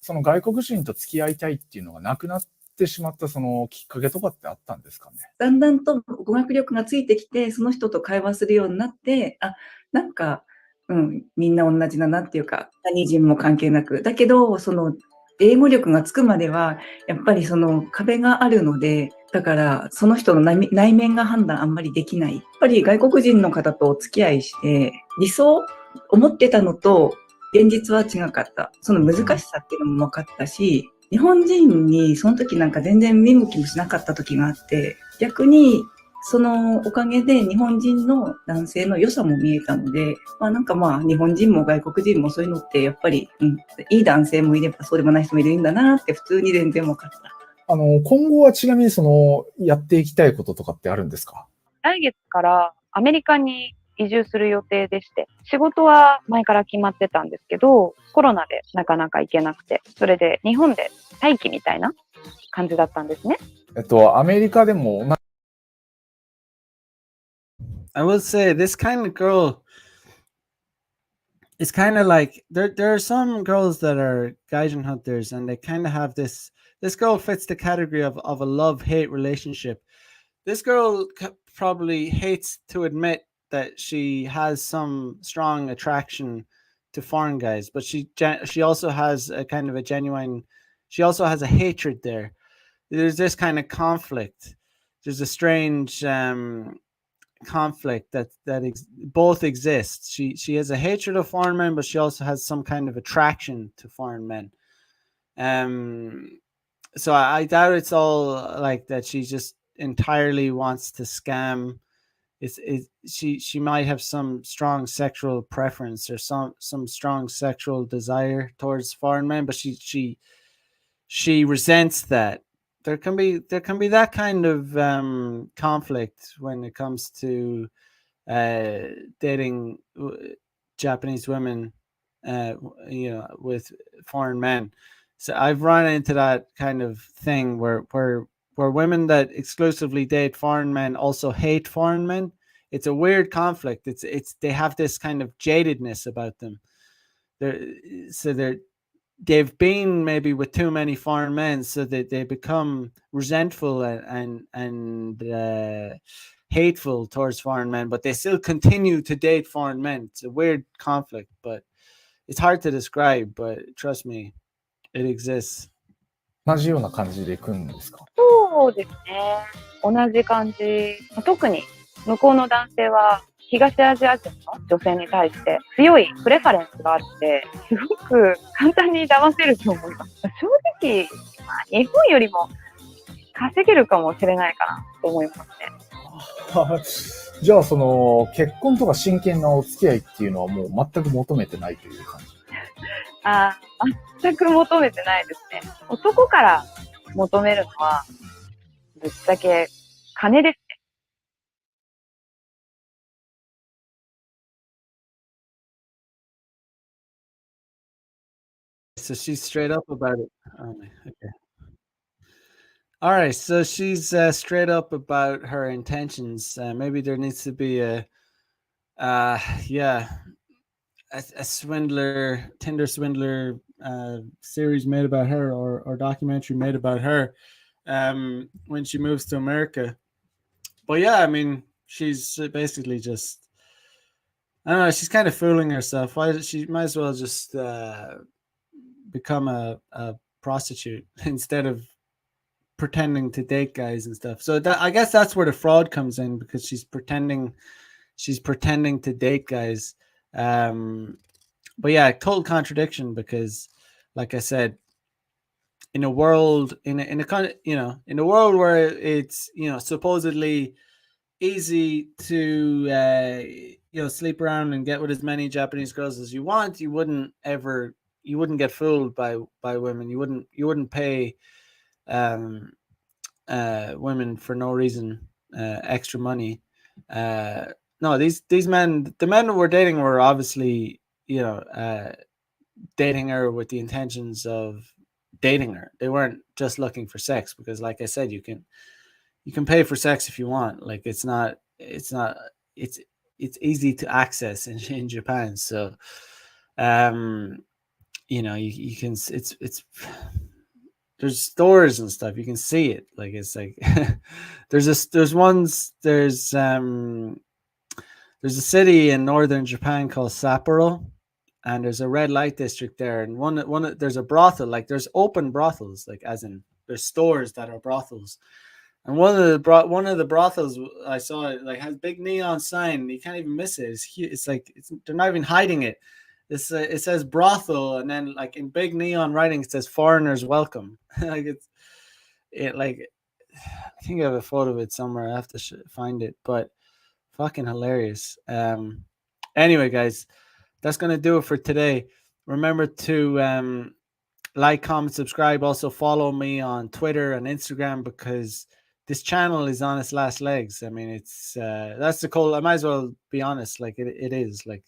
その外国人と付き合いたいっていうのがなくなってしまったそのきっかけとかってあったんですかね。だんだんと語学力がついてきて、その人と会話するようになって、なんか、みんな同じだなっていうか、何人も関係なく。だけど、その英語力がつくまでは、やっぱりその壁があるので、だからその人の内面が判断あんまりできない。やっぱり外国人の方とお付き合いして、理想、思ってたのと現実は違かった。その難しさっていうのも分かったし、日本人にその時なんか全然見向きもしなかった時があって、逆にそのおかげで日本人の男性の良さも見えたので、日本人も外国人もそういうのってやっぱり、いい男性もいればそうでもない人もいるんだなって普通に全然分かった。今後はちなみにやっていきたいこととかってあるんですか？来月からアメリカに移住する予定でして、仕事は前から決まってたんですけど、コロナでなかなか行けなくて、それで日本で待機みたいな感じだったんですね。アメリカでも I will say this kind of girl. It's kind of like there are some girls that are Gaijin hunters, and they kind of have this. This girl fits the category of a love-hate relationship. This girl probably hates to admit that she has some strong attraction to foreign guys, but she also has a kind of a genuine. She also has a hatred there. There's this kind of conflict. There's a strange conflict that both exists. She has a hatred of foreign men, but she also has some kind of attraction to foreign men. So I doubt it's all like that. She just entirely wants to scam. She might have some strong sexual preference or some strong sexual desire towards foreign men, but she resents that. There can be that kind of conflict when it comes to dating Japanese women, with foreign men. So I've run into that kind of thing where women that exclusively date foreign men also hate foreign men. It's a weird conflict. They have this kind of jadedness about them. They've been maybe with too many foreign men, so that they become resentful and hateful towards foreign men, but they still continue to date foreign men. It's a weird conflict, but it's hard to describe, but trust me, it exists. 同じような感じでいくんですか？そうですね。同じ感じ。特に向こうの男性は東アジア人の女性に対して強いプレファレンスがあって、すごく簡単に騙せると思います。正直、日本よりも稼げるかもしれないかなと思いますね。じゃあ結婚とか真剣なお付き合いっていうのはもう全く求めてないという感じ？全く求めてないですね。男から求めるのはぶっちゃけ金ですね。So she's straight up about it. Okay. All right. So she's straight up about her intentions. Maybe there needs to be a swindler, Tinder swindler series made about her, or documentary made about her when she moves to America. But yeah, I mean, she's basically just, I don't know, she's kind of fooling herself. She might as well just become a prostitute instead of pretending to date guys and stuff. So I guess that's where the fraud comes in, because she's pretending to date guys. But yeah, total contradiction, because like I said, in a world in a kind of, in a world where it's, supposedly easy to sleep around and get with as many Japanese girls as you want, you wouldn't get fooled by women. You wouldn't pay women for no reason extra money. No, these men, the men who were dating were obviously, dating her with the intentions of dating her. They weren't just looking for sex, because like I said, you can pay for sex if you want. Like it's easy to access in Japan. So you can, it's there's stores and stuff, you can see it. Like it's like there's a city in northern Japan called Sapporo, and there's a red light district there, and there's a brothel. Like there's open brothels, like as in there's stores that are brothels, and one of the brothels I saw, it like has big neon sign, you can't even miss it. It's like they're not even hiding it. It says brothel, and then like in big neon writing it says foreigners welcome. Like like I think I have a photo of it somewhere. I have to find it, but fucking hilarious. Anyway, guys, that's gonna do it for today. Remember to like, comment, subscribe. Also follow me on Twitter and Instagram, because this channel is on its last legs. I mean, it's that's the cool. I might as well be honest. Like it is like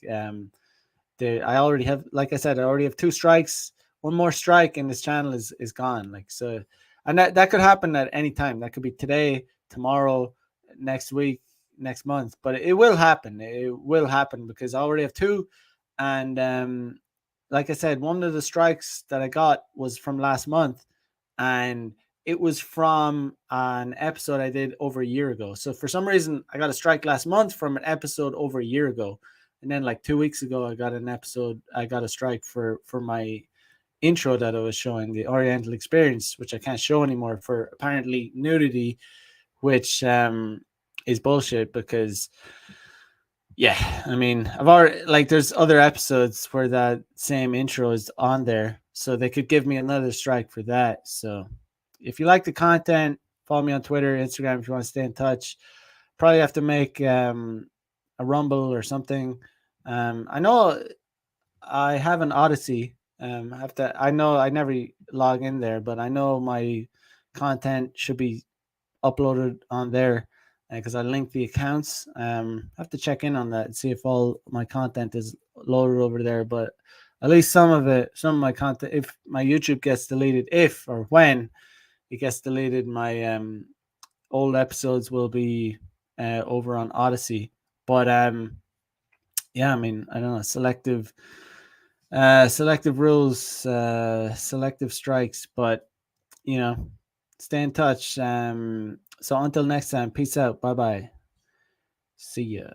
I already have, like I said, I already have 2 strikes. One more strike and this channel is gone. Like, so And that could happen at any time. That could be today, tomorrow, next week, next month. But it will happen. It will happen because I already have 2. And like I said, one of the strikes that I got was from last month, and it was from an episode I did over a year ago. So for some reason, I got a strike last month from an episode over a year ago. And then like 2 weeks ago, I got a strike for my intro that I was showing, the Oriental Experience, which I can't show anymore for apparently nudity, which is bullshit because, yeah, I mean, I've already, like, there's other episodes where that same intro is on there, so they could give me another strike for that. So if you like the content, follow me on Twitter, Instagram if you want to stay in touch. Probably have to make a Rumble or something. I know I have an Odyssey. I know I never log in there, but I know my content should be uploaded on there because I link the accounts. Have to check in on that and see if all my content is loaded over there. But at least some of my content, if my YouTube gets deleted, if or when it gets deleted, my old episodes will be over on Odyssey. But yeah, I mean, I don't know, selective rules, selective strikes, but stay in touch. So until next time, peace out. Bye bye. See ya.